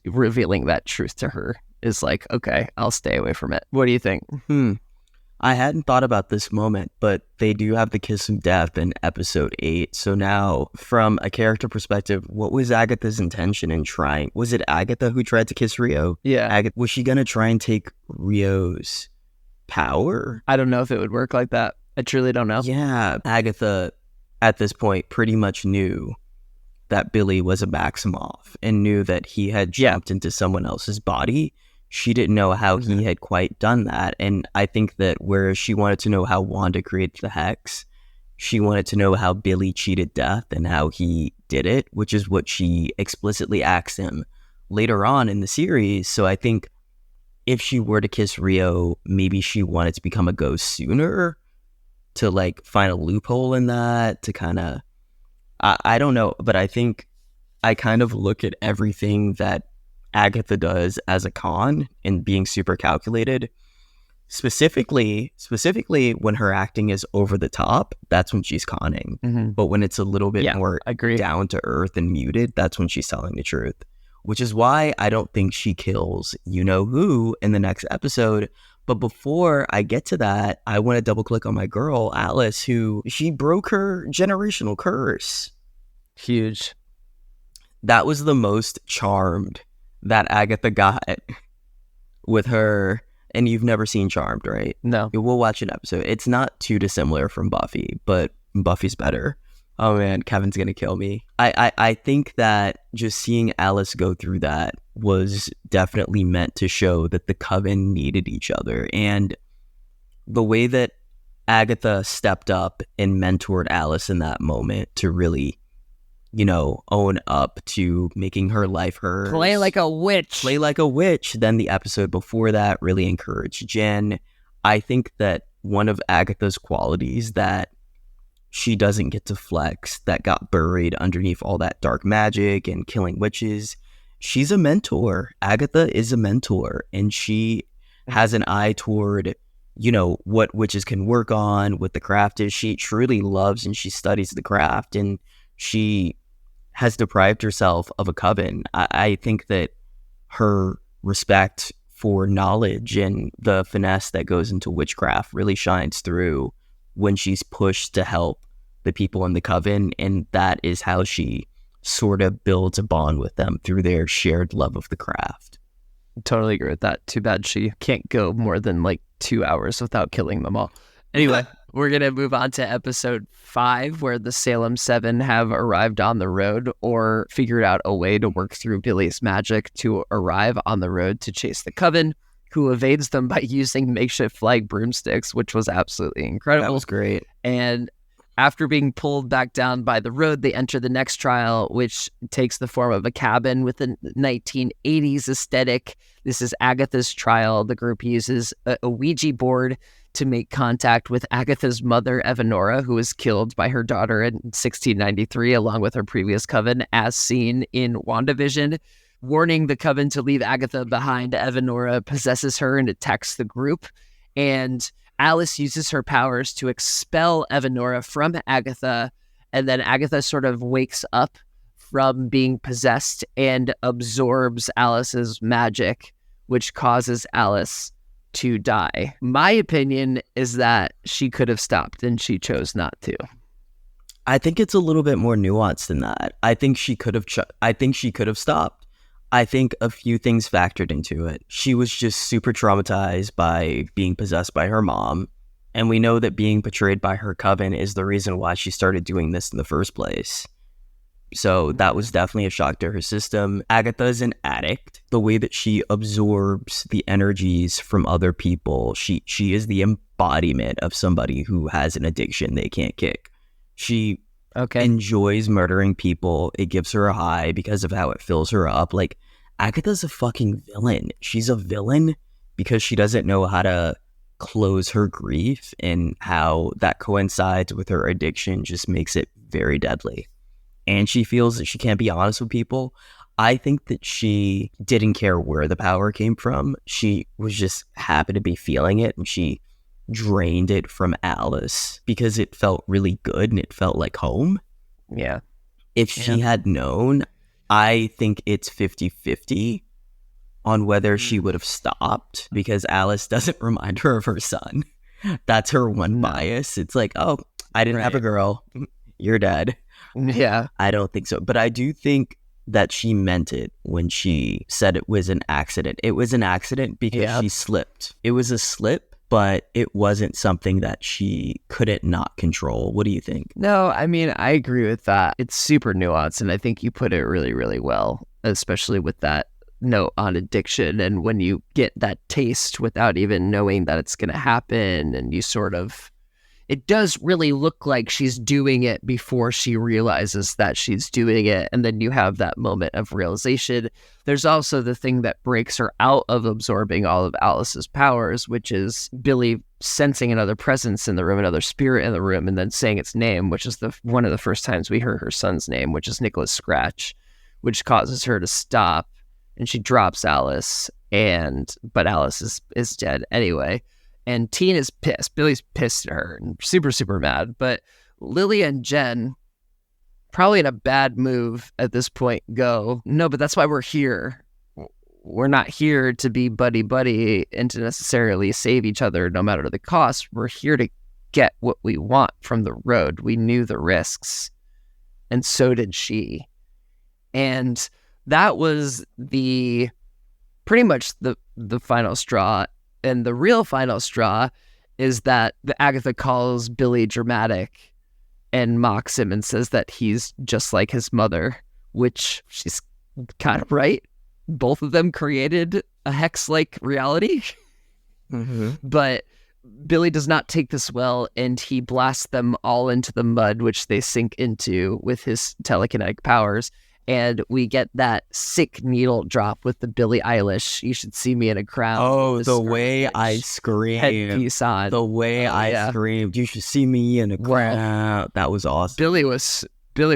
revealing that truth to her is like, okay, I'll stay away from it. What do you think? I hadn't thought about this moment, but they do have the kiss of death in episode 8. So now, from a character perspective, what was Agatha's intention in trying? Was it Agatha who tried to kiss Rio? Yeah. Was she going to try and take Rio's power? I don't know if it would work like that. I truly don't know. Yeah. Agatha, at this point, pretty much knew that Billy was a Maximoff and knew that he had jumped into someone else's body. She didn't know how he had quite done that. And I think that whereas she wanted to know how Wanda created the Hex, she wanted to know how Billy cheated death and how he did it, which is what she explicitly asked him later on in the series. So I think if she were to kiss Rio, maybe she wanted to become a ghost sooner to like find a loophole in that to kind of, I don't know, but I think I kind of look at everything that Agatha does as a con and being super calculated. Specifically when her acting is over the top, that's when she's conning. But when it's a little bit more down to earth and muted, that's when she's telling the truth. Which is why I don't think she kills you-know-who in the next episode. But before I get to that, I want to double click on my girl, Alice, who she broke her generational curse. Huge. That was the most charmed that Agatha got with her. And you've never seen Charmed, right? No. We'll watch an episode. It's not too dissimilar from Buffy, but Buffy's better. Oh man, Kevin's gonna kill me. I think that just seeing Alice go through that was definitely meant to show that the Coven needed each other. And the way that Agatha stepped up and mentored Alice in that moment to really, own up to making her life hers. Play like a witch. Then the episode before that really encouraged Jen. I think that one of Agatha's qualities that she doesn't get to flex, that got buried underneath all that dark magic and killing witches, she's a mentor. Agatha is a mentor, and she has an eye toward, what witches can work on, what the craft is. She truly loves and she studies the craft, and she has deprived herself of a coven. I think that her respect for knowledge and the finesse that goes into witchcraft really shines through when she's pushed to help the people in the coven, and that is how she sort of builds a bond with them through their shared love of the craft. Totally agree with that. Too bad she can't go more than like 2 hours without killing them all. Anyway, we're going to move on to episode 5, where the Salem 7 have arrived on the road or figured out a way to work through Billy's magic to arrive on the road to chase the Coven, who evades them by using makeshift flag broomsticks, which was absolutely incredible. That was great. And after being pulled back down by the road, they enter the next trial, which takes the form of a cabin with a 1980s aesthetic. This is Agatha's trial. The group uses a Ouija board to make contact with Agatha's mother, Evanora, who was killed by her daughter in 1693, along with her previous coven, as seen in WandaVision. Warning the coven to leave Agatha behind, Evanora possesses her and attacks the group. And Alice uses her powers to expel Evanora from Agatha, and then Agatha sort of wakes up from being possessed and absorbs Alice's magic, which causes Alice to die. My opinion is that she could have stopped, and she chose not to. I think it's a little bit more nuanced than that. I think she could have stopped. I think a few things factored into it. She was just super traumatized by being possessed by her mom. And we know that being betrayed by her coven is the reason why she started doing this in the first place. So that was definitely a shock to her system. Agatha is an addict. The way that she absorbs the energies from other people, she is the embodiment of somebody who has an addiction they can't kick. She enjoys murdering people. It gives her a high because of how it fills her up. Like, Agatha's a fucking villain. She's a villain because she doesn't know how to close her grief, and how that coincides with her addiction just makes it very deadly. And she feels that she can't be honest with people. I think that she didn't care where the power came from. She was just happy to be feeling it, and she drained it from Alice because it felt really good and it felt like home. Yeah. If she had known, I think it's 50-50 on whether she would have stopped, because Alice doesn't remind her of her son. That's her one bias. It's like, oh, I didn't have a girl. You're dead. Yeah. I don't think so. But I do think that she meant it when she said it was an accident. It was an accident because she slipped. It was a slip, but it wasn't something that she couldn't not control. What do you think? No, I mean, I agree with that. It's super nuanced, and I think you put it really, really well, especially with that note on addiction. And when you get that taste without even knowing that it's going to happen, and you sort of, it does really look like she's doing it before she realizes that she's doing it. And then you have that moment of realization. There's also the thing that breaks her out of absorbing all of Alice's powers, which is Billy sensing another presence in the room, another spirit in the room, and then saying its name, which is one of the first times we heard her son's name, which is Nicholas Scratch, which causes her to stop, and she drops Alice, but Alice is dead anyway. And Teen is pissed. Billy's pissed at her and super, super mad. But Lily and Jen, probably in a bad move at this point, go, no, but that's why we're here. We're not here to be buddy-buddy and to necessarily save each other no matter the cost. We're here to get what we want from the road. We knew the risks, and so did she. And that was pretty much the final straw. And the real final straw is that the Agatha calls Billy dramatic and mocks him and says that he's just like his mother, which she's kind of right. Both of them created a hex-like reality. But Billy does not take this well, and he blasts them all into the mud, which they sink into with his telekinetic powers. And we get that sick needle drop with the Billie Eilish "You Should See Me in a Crowd." Oh, the way I screamed. Headpiece on. The way I screamed, "You should see me in a crowd." That was awesome. Billy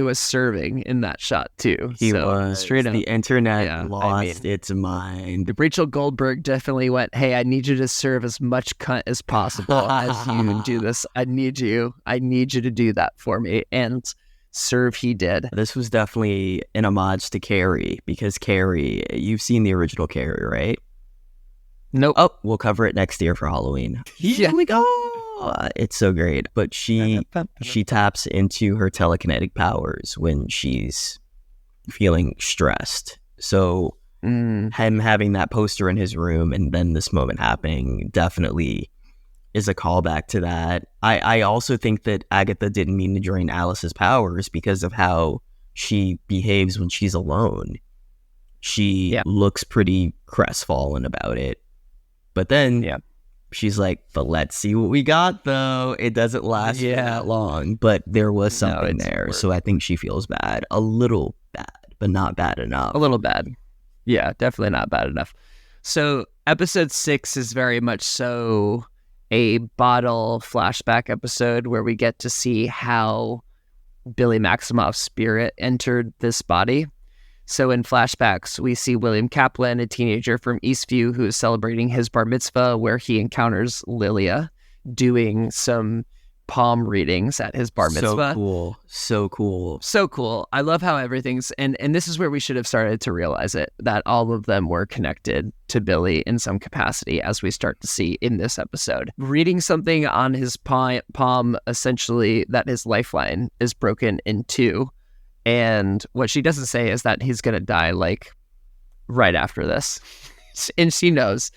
was serving in that shot too. He was. Straight up. The internet lost its mind. Rachel Goldberg definitely went, "Hey, I need you to serve as much cunt as possible as you do this. I need you to do that for me." And serve he did. This was definitely an homage to Carrie, because Carrie, you've seen the original Carrie, right? Nope. Oh, we'll cover it next year for Halloween. Here we go. It's so great. But she taps into her telekinetic powers when she's feeling stressed. So him having that poster in his room and then this moment happening definitely is a callback to that. I also think that Agatha didn't mean to drain Alice's powers because of how she behaves when she's alone. She looks pretty crestfallen about it. But then she's like, but let's see what we got, though. It doesn't last for that long. But there was something there. So I think she feels bad. A little bad, but not bad enough. A little bad. Yeah, definitely not bad enough. So episode 6 is very much so a bottle flashback episode where we get to see how Billy Maximoff's spirit entered this body. So in flashbacks, we see William Kaplan, a teenager from Eastview, who is celebrating his bar mitzvah, where he encounters Lilia doing some palm readings at his bar mitzvah. So cool. I love how everything's, and this is where we should have started to realize it, that all of them were connected to Billy in some capacity, as we start to see in this episode. Reading something on his palm, essentially that his lifeline is broken in two. And what she doesn't say is that he's going to die like right after this. And she knows.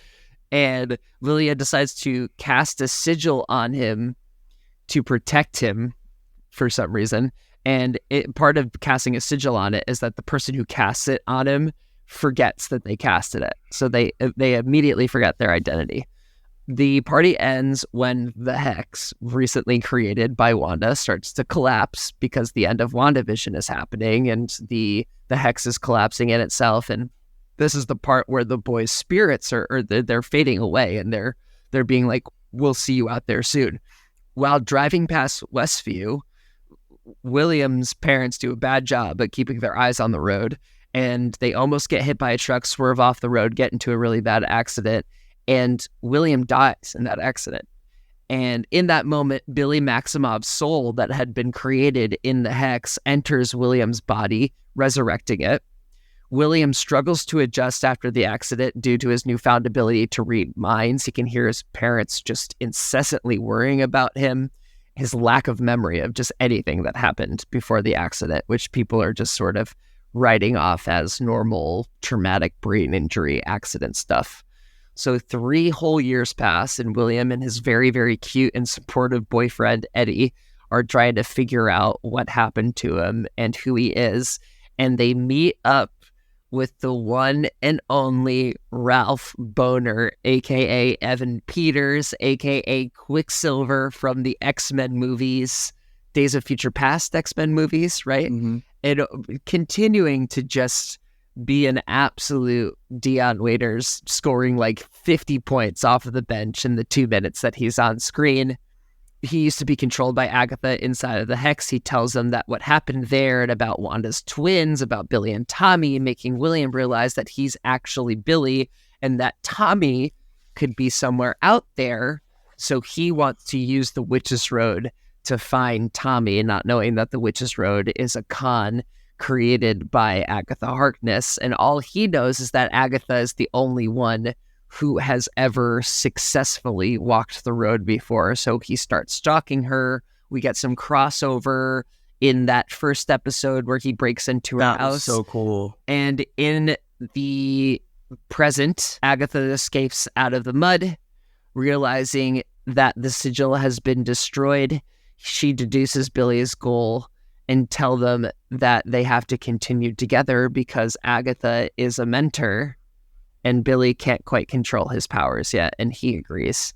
And Lilia decides to cast a sigil on him to protect him for some reason. And part of casting a sigil on it is that the person who casts it on him forgets that they casted it. So they immediately forget their identity. The party ends when the hex, recently created by Wanda, starts to collapse because the end of WandaVision is happening and the hex is collapsing in itself. And this is the part where the boys' spirits they're fading away and they're being like, we'll see you out there soon. While driving past Westview, William's parents do a bad job at keeping their eyes on the road, and they almost get hit by a truck, swerve off the road, get into a really bad accident, and William dies in that accident. And in that moment, Billy Maximov's soul that had been created in the hex enters William's body, resurrecting it. William struggles to adjust after the accident due to his newfound ability to read minds. He can hear his parents just incessantly worrying about him, his lack of memory of just anything that happened before the accident, which people are just sort of writing off as normal traumatic brain injury accident stuff. So 3 whole years pass, and William and his very, very cute and supportive boyfriend, Eddie, are trying to figure out what happened to him and who he is. And they meet up with the one and only Ralph Boner, a.k.a. Evan Peters, a.k.a. Quicksilver from the X-Men movies, Days of Future Past X-Men movies, right? Mm-hmm. And continuing to just be an absolute Dion Waiters, scoring like 50 points off of the bench in the 2 minutes that he's on screen. He used to be controlled by Agatha inside of the hex. He tells them that what happened there and about Wanda's twins, about Billy and Tommy, making William realize that he's actually Billy and that Tommy could be somewhere out there. So he wants to use the Witch's Road to find Tommy, not knowing that the Witch's Road is a con created by Agatha Harkness. And all he knows is that Agatha is the only one who has ever successfully walked the road before. So he starts stalking her. We get some crossover in that first episode where he breaks into her house. That was so cool. And in the present, Agatha escapes out of the mud, realizing that the sigil has been destroyed. She deduces Billy's goal and tell them that they have to continue together because Agatha is a mentor and Billy can't quite control his powers yet, and he agrees.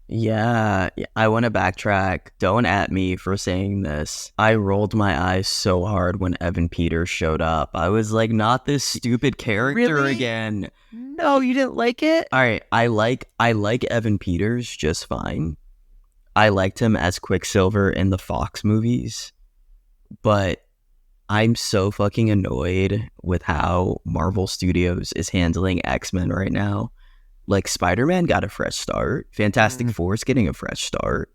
Yeah, I want to backtrack. Don't at me for saying this. I rolled my eyes so hard when Evan Peters showed up. I was like, not this stupid character Really? again. No, you didn't like it? All right, I like Evan Peters just fine. I liked him as Quicksilver in the Fox movies, but I'm so fucking annoyed with how Marvel Studios is handling X-Men right now. Like, Spider-Man got a fresh start. Fantastic Four's getting a fresh start.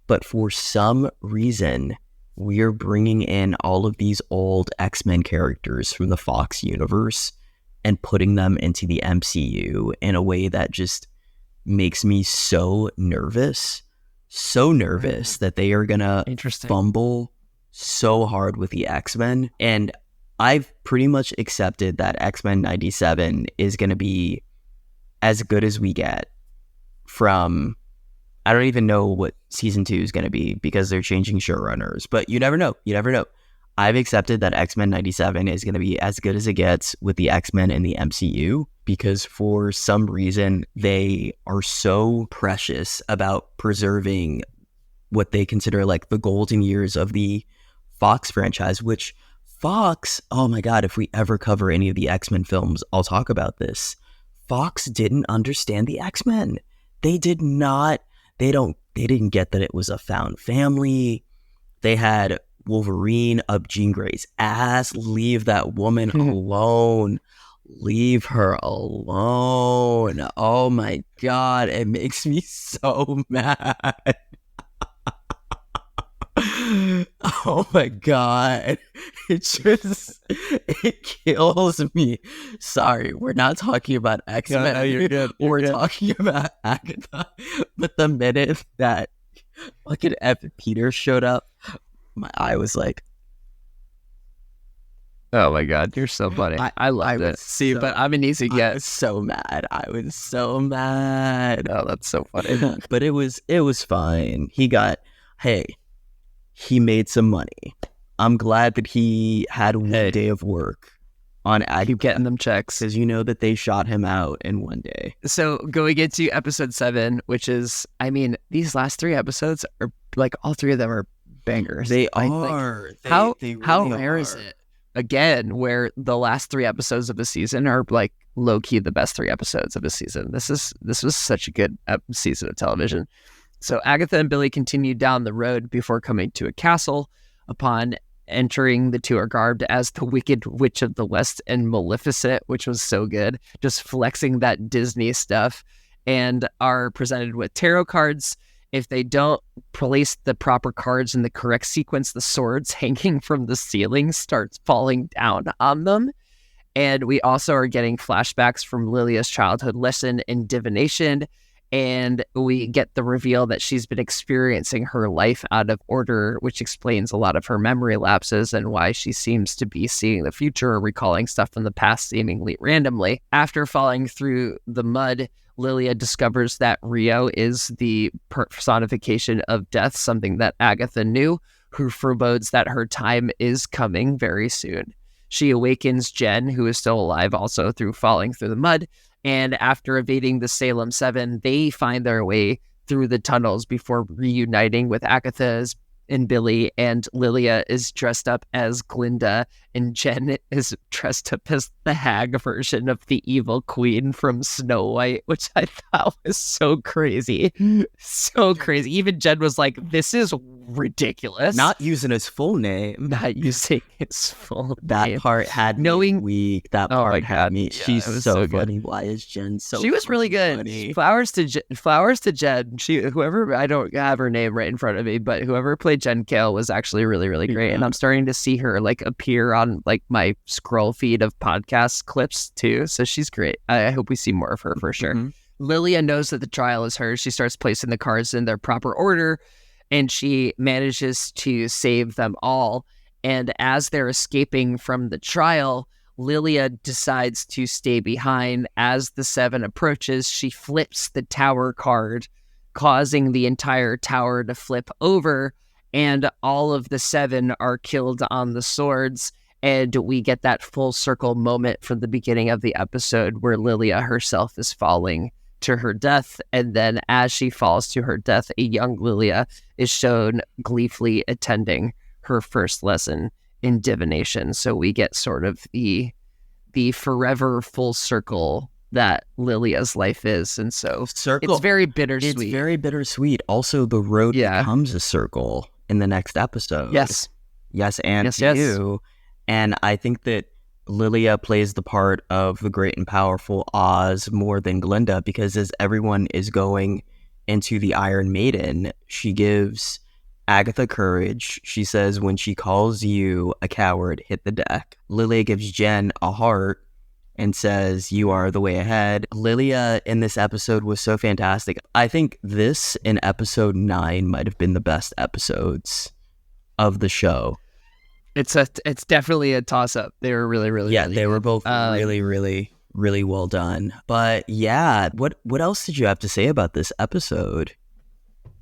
But for some reason, we're bringing in all of these old X-Men characters from the Fox universe and putting them into the MCU in a way that just makes me so nervous. So nervous that they are going to fumble so hard with the X-Men. And I've pretty much accepted that X-Men 97 is going to be as good as we get from, I don't even know what season 2 is going to be because they're changing showrunners, but you never know. I've accepted that X-Men 97 is going to be as good as it gets with the X-Men in the MCU because for some reason they are so precious about preserving what they consider like the golden years of the Fox franchise, which Fox, oh my God, if we ever cover any of the X-Men films, I'll talk about this. Fox didn't understand the X-Men. They didn't get that it was a found family. They had Wolverine up Jean Grey's ass. Leave that woman alone. Leave her alone. Oh my God, it makes me so mad. Oh my God. It kills me. Sorry, we're not talking about X-Men. No, you're good. We're talking about Agatha. But the minute that fucking Evan Peters showed up, my eye was like, oh my God, you're so funny. I loved it. See, but I'm an easy guess. I was so mad. Oh, that's so funny. But it was fine. He he made some money. I'm glad that he had one day of work on Agatha. Keep getting them checks. Because you know that they shot him out in one day. So going into episode 7, which is, I mean, these last 3 episodes are like, all 3 of them are bangers. They are. How They really how rare are. is it? Again, where the last 3 episodes of a season are like low key the best 3 episodes of a season. This was such a good season of television. So Agatha and Billy continue down the road before coming to a castle. Upon entering, the 2 are garbed as the Wicked Witch of the West and Maleficent, which was so good, just flexing that Disney stuff, and are presented with tarot cards. If they don't place the proper cards in the correct sequence, the swords hanging from the ceiling starts falling down on them. And we also are getting flashbacks from Lilia's childhood lesson in divination. And we get the reveal that she's been experiencing her life out of order, which explains a lot of her memory lapses and why she seems to be seeing the future or recalling stuff from the past seemingly randomly. After falling through the mud, Lilia discovers that Rio is the personification of death, something that Agatha knew, who forebodes that her time is coming very soon. She awakens Jen, who is still alive also through falling through the mud. And after evading the Salem 7, they find their way through the tunnels before reuniting with Agatha and Billy, and Lilia is dressed up as Glinda, and Jen is dressed up as the hag version of the evil queen from Snow White, which I thought was so crazy. So crazy. Even Jen was like, this is ridiculous. Not using his full name. Not using his full name. That part had me weak. That part had me. Yeah, She's so funny. Why is Jen so She was really good. funny? Flowers to Jen. Whoever, I don't have her name right in front of me, but whoever played Jen Kale was actually really, really great. Yeah. And I'm starting to see her like appear on like my scroll feed of podcast clips too. So she's great. I hope we see more of her for sure. Mm-hmm. Lilia knows that the trial is hers. She starts placing the cards in their proper order, and she manages to save them all. And as they're escaping from the trial, Lilia decides to stay behind. As the 7 approaches, she flips the tower card, causing the entire tower to flip over, and all of the 7 are killed on the swords. And we get that full circle moment from the beginning of the episode where Lilia herself is falling to her death. And then as she falls to her death, a young Lilia is shown gleefully attending her first lesson in divination. So we get sort of the forever full circle that Lilia's life is. And so it's very bittersweet. It's very bittersweet. Also, the road becomes a circle in the next episode. Yes, and you. And I think that Lilia plays the part of the great and powerful Oz more than Glinda, because as everyone is going into the Iron Maiden, she gives Agatha courage. She says, when she calls you a coward, hit the deck. Lilia gives Jen a heart and says, you are the way ahead. Lilia in this episode was so fantastic. I think this in episode 9 might have been the best episodes of the show. It's definitely a toss-up. They were really, really, yeah, really they good. were both really, really, really well done. But yeah, what else did you have to say about this episode?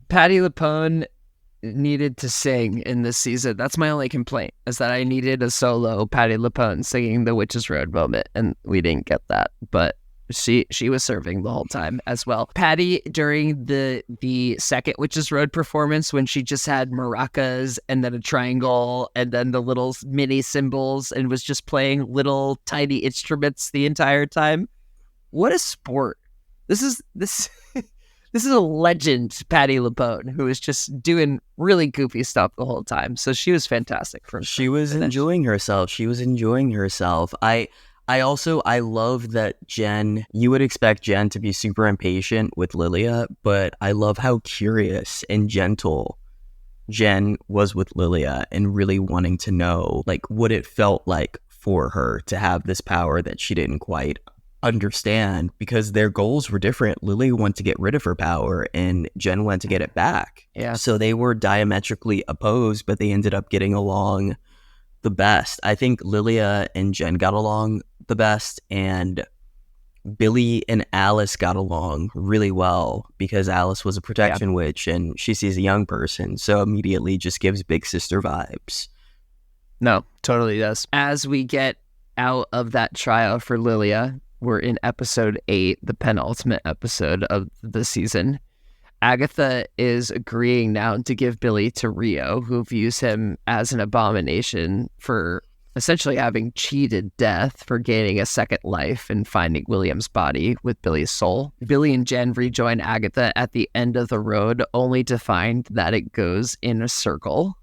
Patti LuPone needed to sing in this season. That's my only complaint, is that I needed a solo Patti LuPone singing the Witch's Road moment, and we didn't get that. But she was serving the whole time as well. Patti, during the second Witch's Road performance, when she just had maracas and then a triangle and then the little mini cymbals and was just playing little tiny instruments the entire time. What a sport. This is a legend, Patti LuPone, who was just doing really goofy stuff the whole time. So she was fantastic. She was enjoying herself. I love that Jen, you would expect Jen to be super impatient with Lilia, but I love how curious and gentle Jen was with Lilia and really wanting to know like what it felt like for her to have this power that she didn't quite understand, because their goals were different. Lilia wanted to get rid of her power and Jen wanted to get it back. Yeah. So they were diametrically opposed, but they ended up getting along the best. I think Lilia and Jen got along the best, and Billy and Alice got along really well because Alice was a protection witch and she sees a young person, so immediately just gives big sister vibes. No, totally does. As we get out of that trial for Lilia, we're in episode 8, the penultimate episode of the season. Agatha is agreeing now to give Billy to Rio, who views him as an abomination for essentially having cheated death for gaining a second life and finding William's body with Billy's soul. Billy and Jen rejoin Agatha at the end of the road, only to find that it goes in a circle.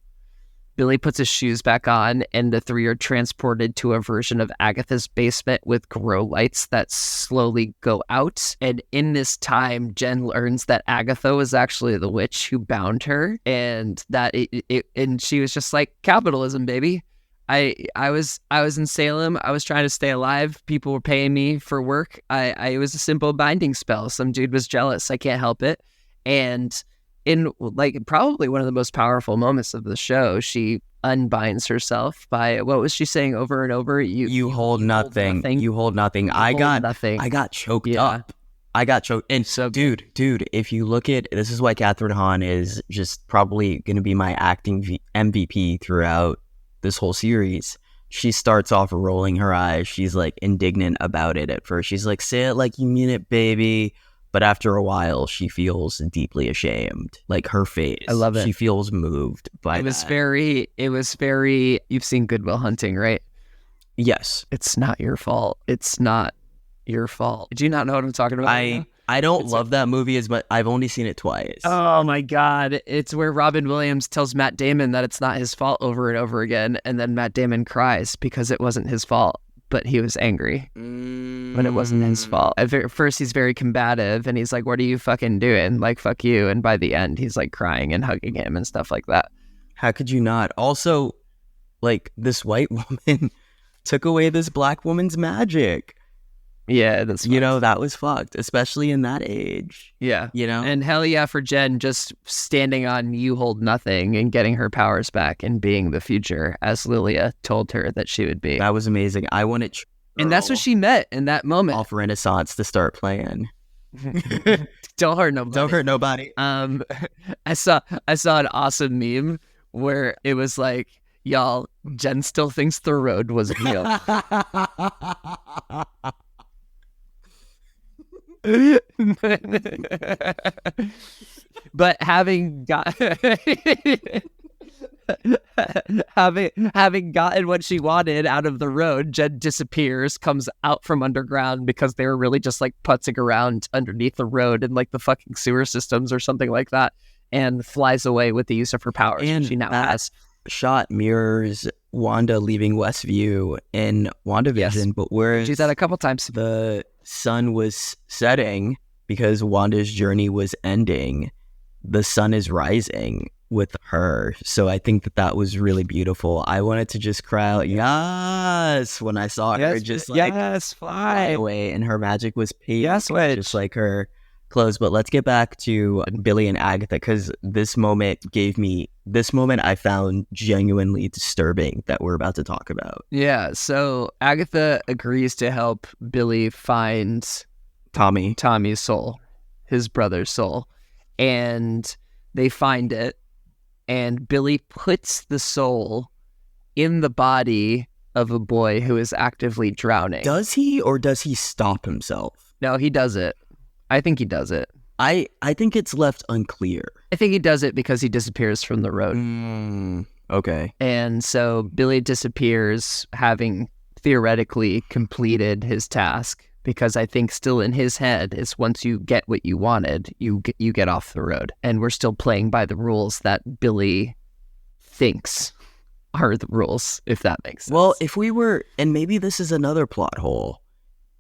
Billy puts his shoes back on, and the three are transported to a version of Agatha's basement with grow lights that slowly go out. And in this time, Jen learns that Agatha was actually the witch who bound her, and that and she was just like, capitalism, baby. I was in Salem. I was trying to stay alive. People were paying me for work. It was a simple binding spell. Some dude was jealous. I can't help it. And in like probably one of the most powerful moments of the show, she unbinds herself by, what was she saying over and over? You hold nothing. You hold nothing. I got choked up. I got choked. And so, dude, if you look at, this is why Catherine Hahn is just probably going to be my acting MVP throughout this whole series. She starts off rolling her eyes. She's like indignant about it at first. She's like, say it like you mean it, baby. But after a while, she feels deeply ashamed. Like her face. I love it. She feels moved by it was very, you've seen Good Will Hunting, right? Yes. It's not your fault. It's not your fault. Do you not know what I'm talking about? I don't love that movie as much. I've only seen it twice. Oh my God. It's where Robin Williams tells Matt Damon that it's not his fault over and over again. And then Matt Damon cries because it wasn't his fault, but he was angry when it wasn't his fault. At first, he's very combative and he's like, what are you fucking doing? Like, fuck you. And by the end, he's like crying and hugging him and stuff like that. How could you not? Also, like, this white woman took away this black woman's magic. Yeah, that's fucked. You know, that was fucked, especially in that age. Yeah. You know? And hell yeah for Jen just standing on you hold nothing and getting her powers back and being the future, as Lilia told her that she would be. That was amazing. I wanted and that's what she met in that moment. Off Renaissance to start playing. Don't hurt nobody. Don't hurt nobody. I saw an awesome meme where it was like, y'all, Jen still thinks the road was real. But having gotten what she wanted out of the road, Jen disappears, comes out from underground because they were really just like putzing around underneath the road in like the fucking sewer systems or something like that, and flies away with the use of her powers. And she now has. Shot mirrors Wanda leaving Westview in WandaVision, yes. But whereas she's that a couple times. The sun was setting because Wanda's journey was ending, the sun is rising with her. So I think that was really beautiful. I wanted to just cry out, yes, when I saw her just like fly away, and her magic was pink, just like her clothes. But let's get back to Billy and Agatha, because this moment I found genuinely disturbing that we're about to talk about. Yeah, so Agatha agrees to help Billy find Tommy's soul, his brother's soul, and they find it, and Billy puts the soul in the body of a boy who is actively drowning. Does he, or does he stop himself? No, he does it. I think he does it. I think it's left unclear. I think he does it because he disappears from the road. Okay. And so Billy disappears, having theoretically completed his task, because I think still in his head is once you get what you wanted, you get off the road. And we're still playing by the rules that Billy thinks are the rules, if that makes sense. Well, if we were, and maybe this is another plot hole,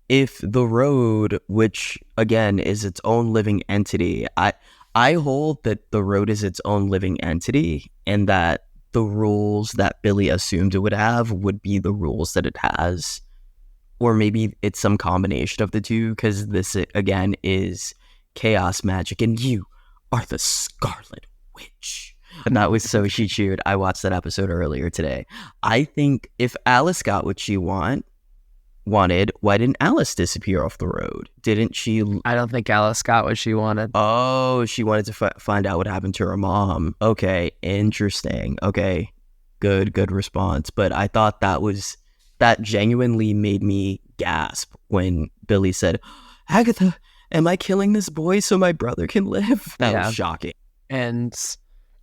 if the road, which again is its own living entity, I hold that the road is its own living entity, and that the rules that Billy assumed it would have would be the rules that it has. Or maybe it's some combination of the two, because this, again, is chaos magic, and you are the Scarlet Witch. And that was so she chewed. I watched that episode earlier today. I think if Alice got what she wanted, wanted, why didn't Alice disappear off the road? Didn't she? I don't think Alice got what she wanted. Oh, she wanted to find out what happened to her mom. Okay, interesting. Okay, good response. But I thought that genuinely made me gasp when Billy said, Agatha, am I killing this boy so my brother can live? That was shocking. And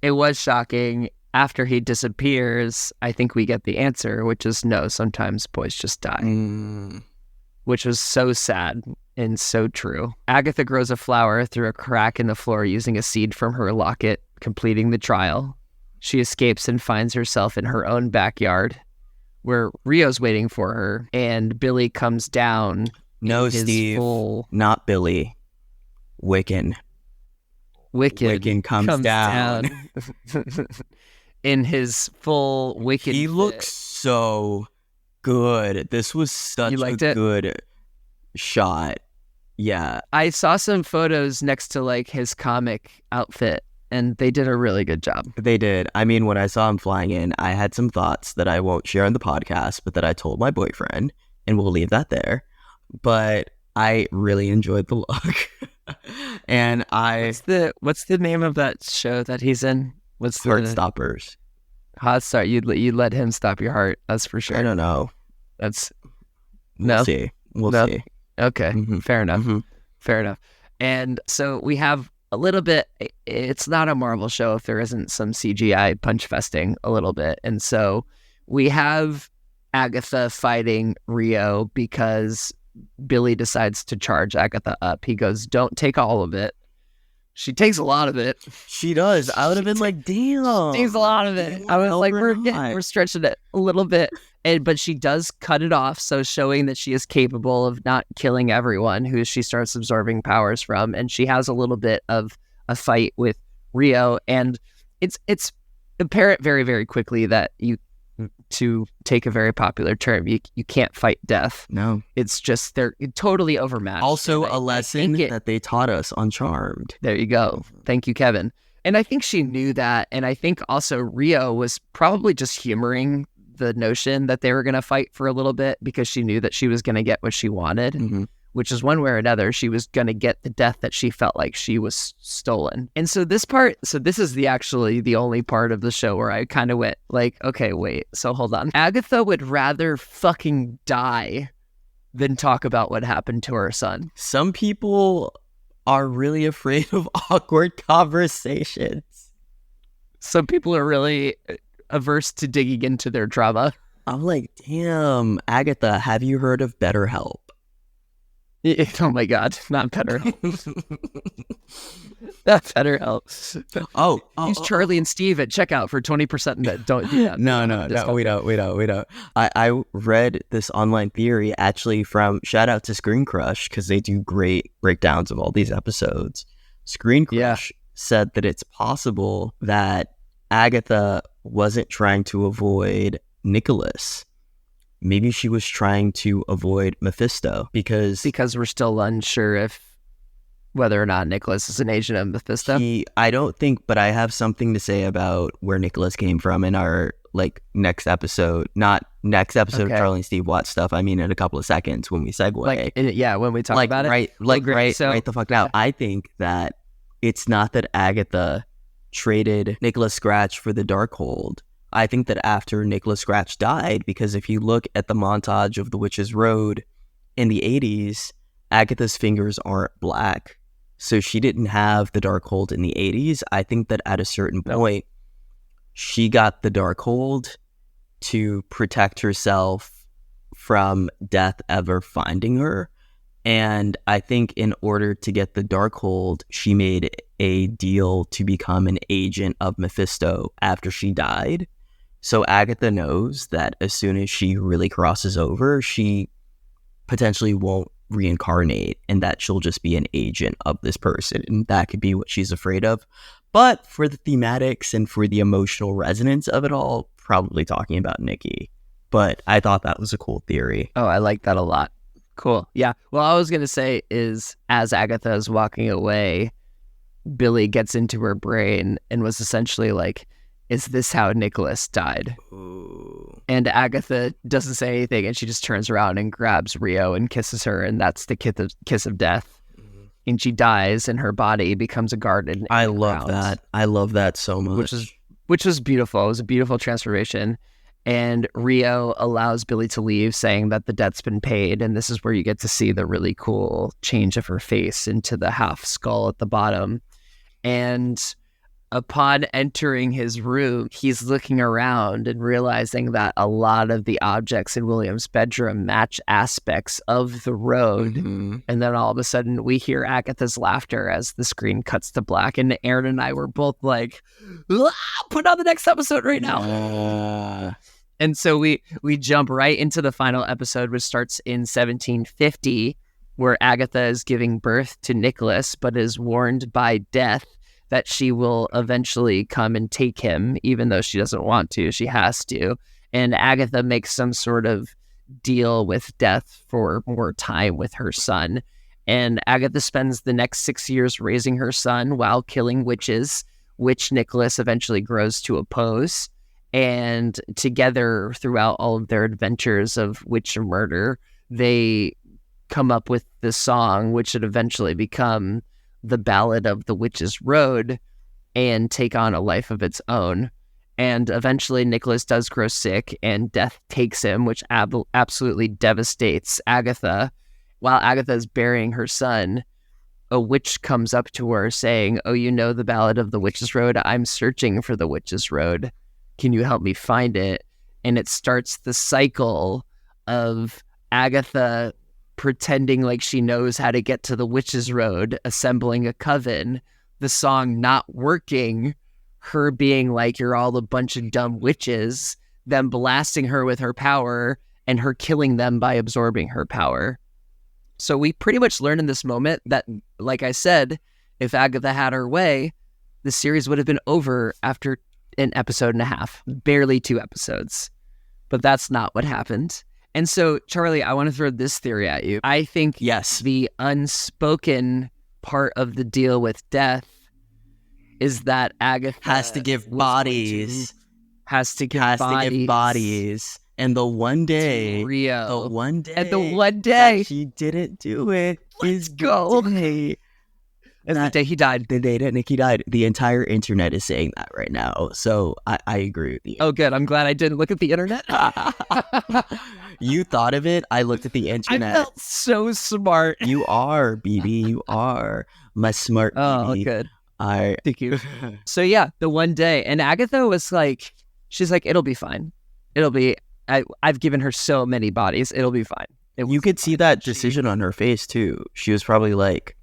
it was shocking. After he disappears, I think we get the answer, which is no, sometimes boys just die. Which was so sad and so true. Agatha grows a flower through a crack in the floor using a seed from her locket, completing the trial. She escapes and finds herself in her own backyard, where Rio's waiting for her, and Billy comes down. No, Steve, not Billy. Wiccan comes down. In his full Wiccan He looks so good. This was such a good shot. Yeah. I saw some photos next to like his comic outfit, and they did a really good job. They did. I mean, when I saw him flying in, I had some thoughts that I won't share on the podcast, but that I told my boyfriend, and we'll leave that there. But I really enjoyed the look. And what's the name of that show that he's in? What's Heartstoppers? Hot Start. You let him stop your heart. That's for sure. I don't know. We'll see. Okay, fair enough. Mm-hmm. Fair enough. And so we have a little bit. It's not a Marvel show if there isn't some CGI punch festing a little bit. And so we have Agatha fighting Rio because Billy decides to charge Agatha up. He goes, "Don't take all of it." She takes a lot of it. She does. I would have been like, damn. She takes a lot of it. I was like, we're stretching it a little bit. But she does cut it off, so showing that she is capable of not killing everyone who she starts absorbing powers from. And she has a little bit of a fight with Rio. And it's apparent very, very quickly that to take a very popular term, you can't fight death. No. It's just they're totally overmatched. Also a lesson that they taught us on Charmed. There you go. Thank you, Kevin. And I think she knew that. And I think also Rio was probably just humoring the notion that they were going to fight for a little bit because she knew that she was going to get what she wanted, which is one way or another, she was going to get the death that she felt like she was stolen. And so this is actually the only part of the show where I kind of went like, okay, wait, so hold on. Agatha would rather fucking die than talk about what happened to her son. Some people are really afraid of awkward conversations. Some people are really averse to digging into their trauma. I'm like, damn, Agatha, have you heard of BetterHelp? Oh my God, not BetterHelp. Not BetterHelp. Use Charlie and Steve at checkout for 20%. Don't do that. No, we don't. I read this online theory actually from, shout out to Screen Crush, because they do great breakdowns of all these episodes. Screen Crush said that it's possible that Agatha wasn't trying to avoid Nicholas. Maybe she was trying to avoid Mephisto because we're still unsure whether or not Nicholas is an agent of Mephisto. I don't think, but I have something to say about where Nicholas came from in our next episode. Not next episode of Charlie and Steve Watch stuff. I mean, in a couple of seconds when we segue. When we talk about it. Right the fuck now. I think that it's not that Agatha traded Nicholas Scratch for the Darkhold. I think that after Nicholas Scratch died, because if you look at the montage of The Witch's Road in the 80s, Agatha's fingers aren't black. So she didn't have the Darkhold in the 80s. I think that at a certain point, she got the Darkhold to protect herself from death ever finding her. And I think in order to get the Darkhold, she made a deal to become an agent of Mephisto after she died. So Agatha knows that as soon as she really crosses over, she potentially won't reincarnate and that she'll just be an agent of this person. And that could be what she's afraid of. But for the thematics and for the emotional resonance of it all, probably talking about Nikki. But I thought that was a cool theory. Oh, I like that a lot. Cool. Yeah. Well, all I was going to say is as Agatha is walking away, Billy gets into her brain and was essentially like, is this how Nicholas died? Ooh. And Agatha doesn't say anything, and she just turns around and grabs Rio and kisses her, and that's the kiss of death. And she dies, and her body becomes a garden. I love that. I love that so much. Which was beautiful. It was a beautiful transformation. And Rio allows Billy to leave, saying that the debt's been paid. And this is where you get to see the really cool change of her face into the half skull at the bottom. And upon entering his room, he's looking around and realizing that a lot of the objects in William's bedroom match aspects of the road. And then all of a sudden we hear Agatha's laughter as the screen cuts to black. And Aaron and I were both like, put on the next episode right now. And so we jump right into the final episode, which starts in 1750, where Agatha is giving birth to Nicholas, but is warned by Death that she will eventually come and take him, even though she doesn't want to. She has to. And Agatha makes some sort of deal with Death for more time with her son. And Agatha spends the next 6 years raising her son while killing witches, which Nicholas eventually grows to oppose. And together, throughout all of their adventures of witch murder, they come up with this song, which would eventually become the Ballad of the Witch's Road and take on a life of its own. And eventually Nicholas does grow sick and Death takes him, which absolutely devastates Agatha. While Agatha is burying her son, a witch comes up to her saying, "Oh, you know the Ballad of the Witch's Road? I'm searching for the Witch's Road. Can you help me find it?" And it starts the cycle of Agatha pretending like she knows how to get to the Witch's Road, assembling a coven, the song not working, her being like, "You're all a bunch of dumb witches," them blasting her with her power, and her killing them by absorbing her power. So we pretty much learn in this moment that, like I said, if Agatha had her way, the series would have been over after an episode and a half, barely 2 episodes. But that's not what happened. And so, Charlie, I want to throw this theory at you. I think the unspoken part of the deal with Death is that Agatha has to give bodies. Has to give bodies. And the one day, Rio. the one day that she didn't do it. Let's go. And the day he died, the day that Nikki died, the entire internet is saying that right now. So I agree with you. Oh, good. I'm glad I didn't look at the internet. You thought of it. I looked at the internet. I felt so smart. You are, BB. You are my smart BB. Oh, good. Thank you. So yeah, the one day. And Agatha was like, she's like, it'll be fine. It'll be, I've given her so many bodies. It'll be fine. You could see that decision on her face too. She was probably like,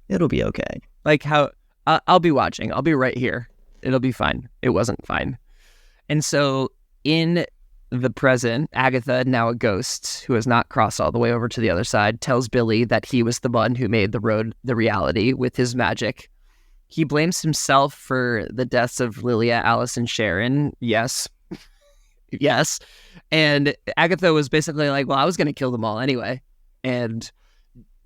it'll be okay. Like how, I'll be watching. I'll be right here. It'll be fine. It wasn't fine. And so in the present, Agatha, now a ghost who has not crossed all the way over to the other side, tells Billy that he was the one who made the road the reality with his magic. He blames himself for the deaths of Lilia, Alice, and Sharon. Yes. Yes. And Agatha was basically like, well, I was going to kill them all anyway. And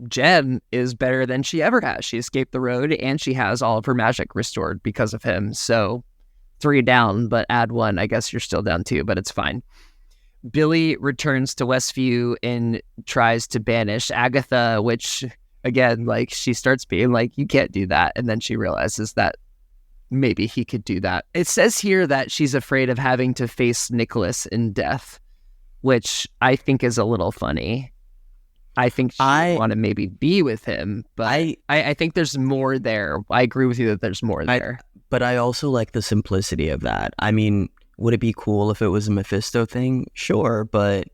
Jen is better than she ever has. She escaped the road and she has all of her magic restored because of him. So 3 down, but add 1. I guess you're still down 2, but it's fine. Billy returns to Westview and tries to banish Agatha, which again, like she starts being like, you can't do that. And then she realizes that maybe he could do that. It says here that she's afraid of having to face Nicholas in Death, which I think is a little funny. I think she want to maybe be with him, but I think there's more there. I agree with you that there's more there. But I also like the simplicity of that. I mean, would it be cool if it was a Mephisto thing? Sure, but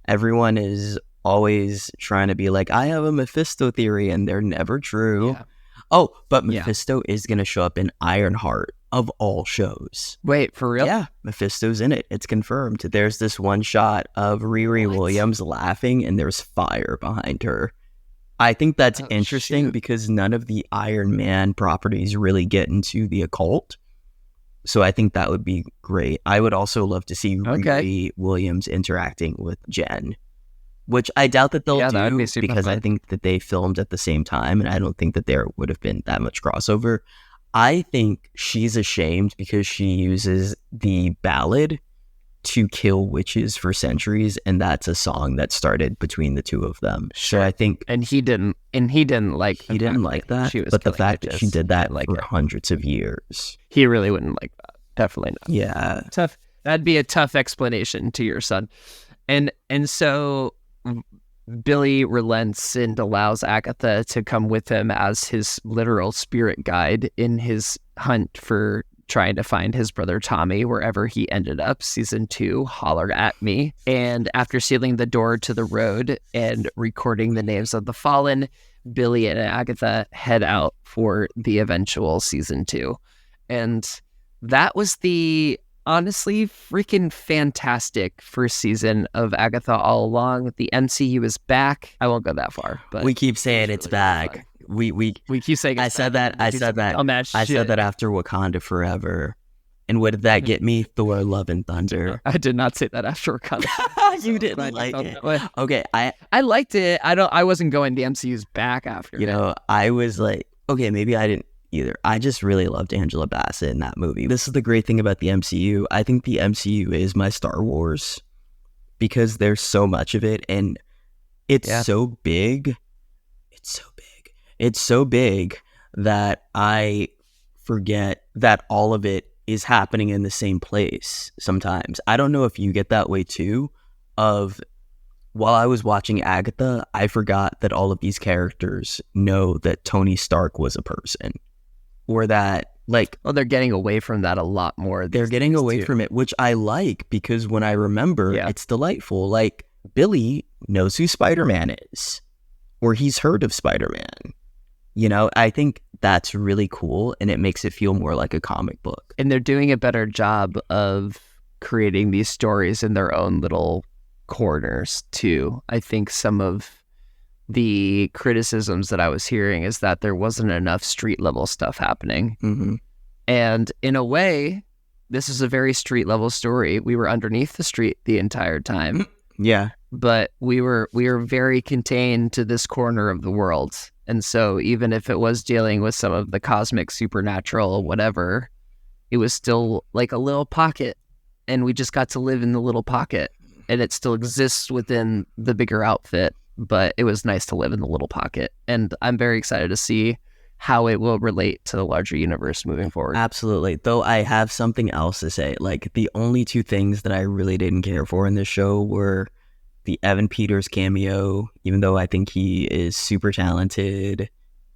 everyone is always trying to be like, I have a Mephisto theory, and they're never true. Yeah. Oh, but Mephisto is going to show up in Ironheart, of all shows. Wait, for real? Yeah, Mephisto's in it. It's confirmed. There's this one shot of Riri Williams laughing, and there's fire behind her. I think that's interesting because none of the Iron Man properties really get into the occult. So I think that would be great. I would also love to see Riri Williams interacting with Jen, which I doubt that they'll do because fun. I think that they filmed at the same time, and I don't think that there would have been that much crossover. I think she's ashamed because she uses the ballad to kill witches for centuries, and that's a song that started between the two of them. So I think and he didn't like that, but the fact that she did that for hundreds of years, he really wouldn't like that. Definitely not. Yeah, tough. That'd be a tough explanation to your son. And so Billy relents and allows Agatha to come with him as his literal spirit guide in his hunt for trying to find his brother Tommy wherever he ended up. Season 2, Holler at Me. And after sealing the door to the road and recording the names of the fallen, Billy and Agatha head out for the eventual Season 2. And that was the honestly freaking fantastic first season of Agatha all along. The MCU is back. I won't go that far, but we keep saying it's back. We keep saying it's I said that after Wakanda Forever. And what did that get me? Thor: Love and Thunder. I did not say that after Wakanda. You didn't like it. Okay, I liked it. I wasn't going the MCU's back after. You know, I was like, okay, maybe I didn't either. I just really loved Angela Bassett in that movie. This is the great thing about the MCU. I think the MCU is my Star Wars because there's so much of it, and it's so big. It's so big that I forget that all of it is happening in the same place sometimes. I don't know if you get that way too, of while I was watching Agatha, I forgot that all of these characters know that Tony Stark was a person. Or that, like... Well, they're getting away from that a lot more. They're getting away from it, which I like, because when I remember, it's delightful. Like, Billy knows who Spider-Man is. Or he's heard of Spider-Man. You know, I think that's really cool, and it makes it feel more like a comic book. And they're doing a better job of creating these stories in their own little corners, too. I think some of the criticisms that I was hearing is that there wasn't enough street level stuff happening. Mm-hmm. And in a way, this is a very street level story. We were underneath the street the entire time. Yeah. But we were very contained to this corner of the world. And so even if it was dealing with some of the cosmic, supernatural, whatever, it was still like a little pocket. And we just got to live in the little pocket. And it still exists within the bigger outfit. But it was nice to live in the little pocket. And I'm very excited to see how it will relate to the larger universe moving forward. Absolutely. Though I have something else to say. Like, the only two things that I really didn't care for in this show were the Evan Peters cameo, even though I think he is super talented.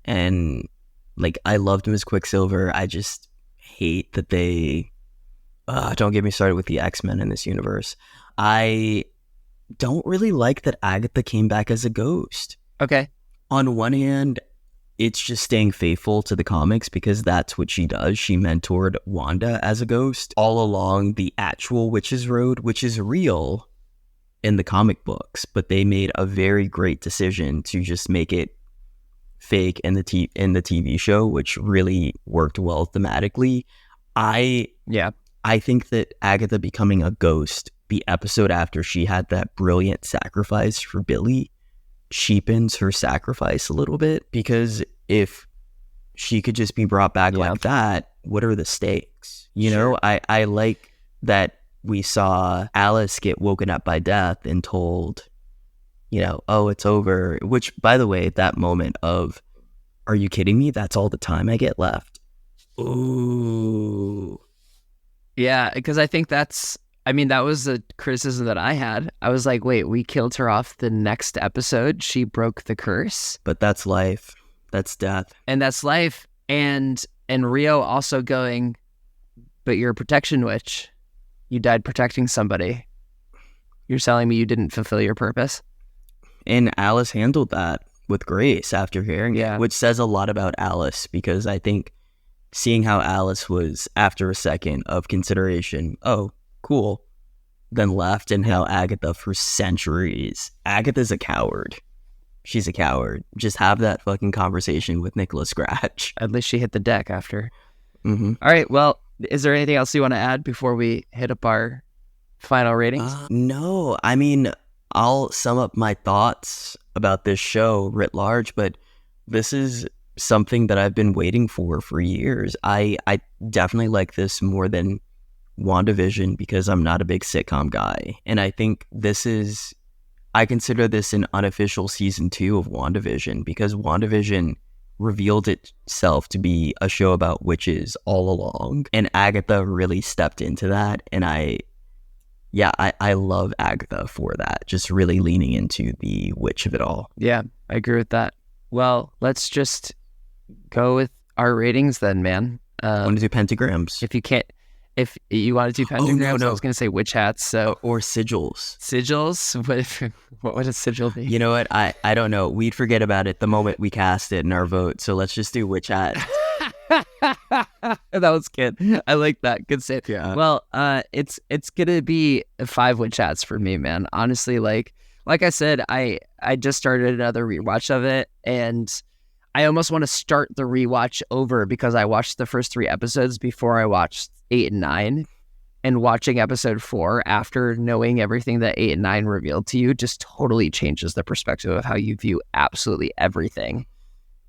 And, like, I loved him as Quicksilver. I just hate that they... don't get me started with the X-Men in this universe. I don't really like that Agatha came back as a ghost. Okay. On one hand, it's just staying faithful to the comics because that's what she does. She mentored Wanda as a ghost all along the actual Witches Road, which is real in the comic books, but they made a very great decision to just make it fake in the TV show, which really worked well thematically. I think that Agatha becoming a ghost the episode after she had that brilliant sacrifice for Billy cheapens her sacrifice a little bit, because if she could just be brought back like that, what are the stakes? You know, I like that we saw Alice get woken up by death and told, you know, oh, it's over. Which, by the way, that moment of, are you kidding me? That's all the time I get left. Ooh. Yeah, because I think that was a criticism that I had. I was like, wait, we killed her off the next episode. She broke the curse. But that's life. That's death. And that's life. And Rio also going, but you're a protection witch. You died protecting somebody. You're telling me you didn't fulfill your purpose? And Alice handled that with grace after hearing it, which says a lot about Alice, because I think seeing how Alice was, after a second of consideration, oh, cool, then left, and how Agatha for centuries, Agatha's a coward. She's a coward. Just have that fucking conversation with Nicola Scratch. At least she hit the deck after. Mm-hmm. All right, well, is there anything else you want to add before we hit up our final ratings? No, I mean, I'll sum up my thoughts about this show writ large, but this is something that I've been waiting for years. I definitely like this more than WandaVision because I'm not a big sitcom guy. And I think I consider this an unofficial season 2 of WandaVision because WandaVision revealed itself to be a show about witches all along. And Agatha really stepped into that. And I love Agatha for that, just really leaning into the witch of it all. Yeah, I agree with that. Well, let's just go with our ratings then, man. Want to do pentagrams? If you want to do pentagrams, no. I was going to say witch hats. So or sigils. Sigils? What would a sigil be? You know what? I don't know. We'd forget about it the moment we cast it in our vote. So let's just do witch hat. That was good. I like that. Good save. Yeah. Well, it's gonna be 5 witch hats for me, man. Honestly, like I said, I just started another rewatch of it, and I almost want to start the rewatch over because I watched the first 3 episodes before I watched 8 and 9, and watching episode 4 after knowing everything that 8 and 9 revealed to you just totally changes the perspective of how you view absolutely everything.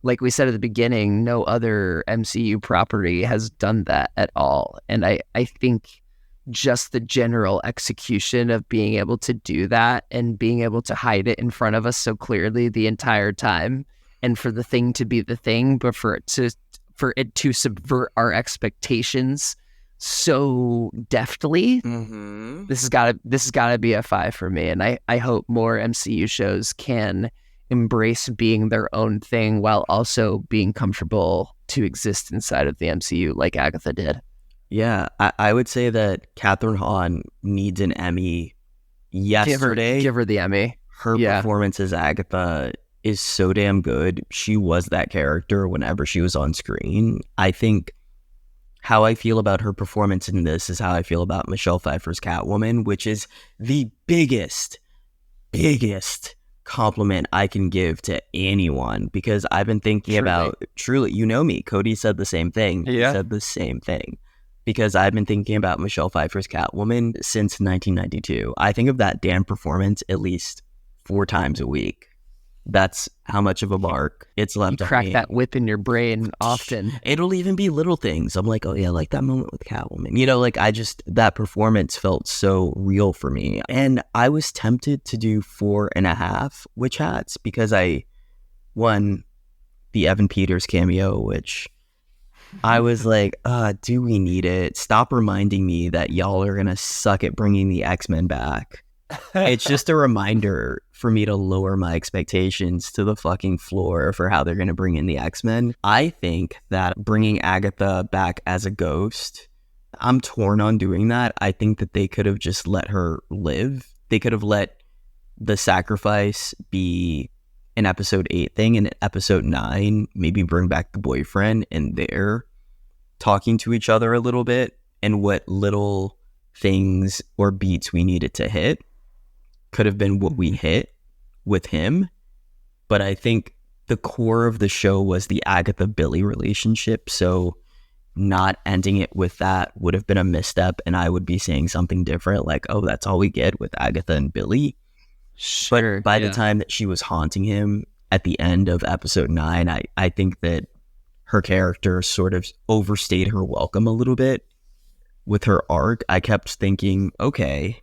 Like we said at the beginning, no other MCU property has done that at all. And I think just the general execution of being able to do that and being able to hide it in front of us so clearly the entire time, and for the thing to be the thing, but for it to subvert our expectations so deftly, this has got to be a 5 for me. And I hope more MCU shows can embrace being their own thing while also being comfortable to exist inside of the MCU like Agatha did. Yeah, I would say that Catherine Hahn needs an Emmy yesterday. Give her the Emmy. Her performance as Agatha is so damn good. She was that character whenever she was on screen. I think how I feel about her performance in this is how I feel about Michelle Pfeiffer's Catwoman, which is the biggest compliment I can give to anyone, because I've been thinking about, truly, you know me, Cody said the same thing. Yeah. He said the same thing. Because I've been thinking about Michelle Pfeiffer's Catwoman since 1992. I think of that damn performance at least 4 times a week. That's how much of a mark it's left on me. You crack that whip in your brain often. It'll even be little things. I'm like, oh yeah, like that moment with Catwoman. You know, like that performance felt so real for me. And I was tempted to do 4.5 witch hats because I won the Evan Peters cameo, which I was like, do we need it? Stop reminding me that y'all are going to suck at bringing the X-Men back. It's just a reminder for me to lower my expectations to the fucking floor for how they're going to bring in the X-Men. I think that bringing Agatha back as a ghost, I'm torn on doing that. I think that they could have just let her live. They could have let the sacrifice be an episode 8 thing, and episode 9 maybe bring back the boyfriend and they're talking to each other a little bit, and what little things or beats we needed to hit could have been what we hit with him. But I think the core of the show was the Agatha-Billy relationship, so not ending it with that would have been a misstep, and I would be saying something different, like, oh, that's all we get with Agatha and Billy. Sure, but by the time that she was haunting him at the end of episode 9, I think that her character sort of overstayed her welcome a little bit with her arc. I kept thinking, okay,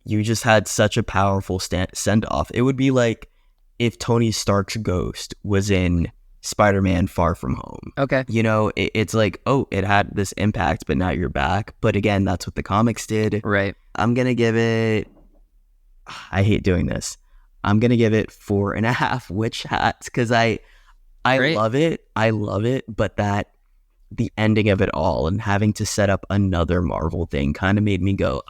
you just had such a powerful send-off. It would be like if Tony Stark's ghost was in Spider-Man Far From Home. Okay. You know, it's like, oh, it had this impact, but now you're back. But again, that's what the comics did. Right. I'm going to give it... I hate doing this. I'm going to give it 4.5 witch hats because I love it. I love it. But the ending of it all and having to set up another Marvel thing kind of made me go,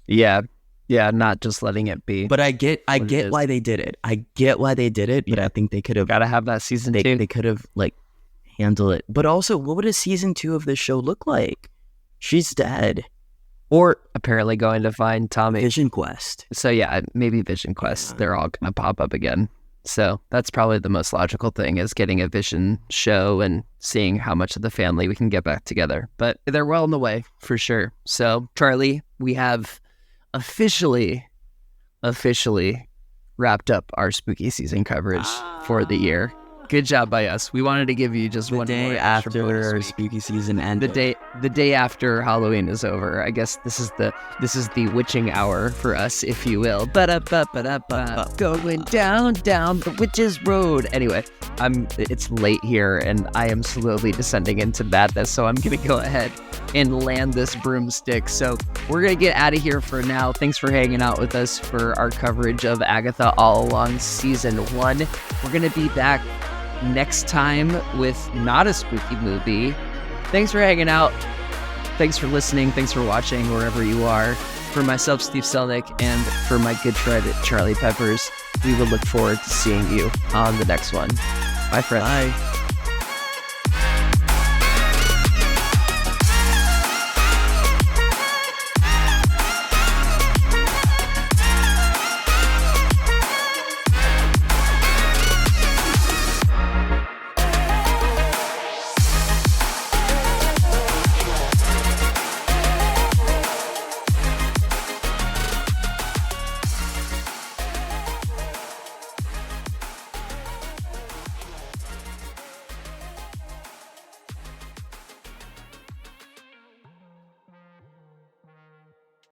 Yeah, not just letting it be. But I get why they did it. But I think they could have... Gotta have that season 2. They could have, like, handled it. But also, what would a season 2 of this show look like? She's dead. Or apparently going to find Tommy. Vision Quest. So yeah, maybe Vision Quest. They're all going to pop up again. So that's probably the most logical thing, is getting a Vision show and seeing how much of the family we can get back together. But they're well on the way, for sure. So, Charlie, we have officially wrapped up our spooky season coverage for the year. Good job by us. We wanted to give you just The one day more extra after bonus our week. spooky season ended. The day after Halloween is over. I guess this is the witching hour for us, if you will. Ba-da-ba-ba-da-ba. Going down the witch's road. Anyway, it's late here and I am slowly descending into madness, so I'm gonna go ahead and land this broomstick. So we're gonna get out of here for now. Thanks for hanging out with us for our coverage of Agatha All Along Season 1. We're gonna be back next time with not a spooky movie. Thanks for hanging out. Thanks for listening. Thanks for watching wherever you are. For myself, Steve Selnick, and for my good friend Charlie Peppers, we will look forward to seeing you on the next one. Bye, friends. Bye.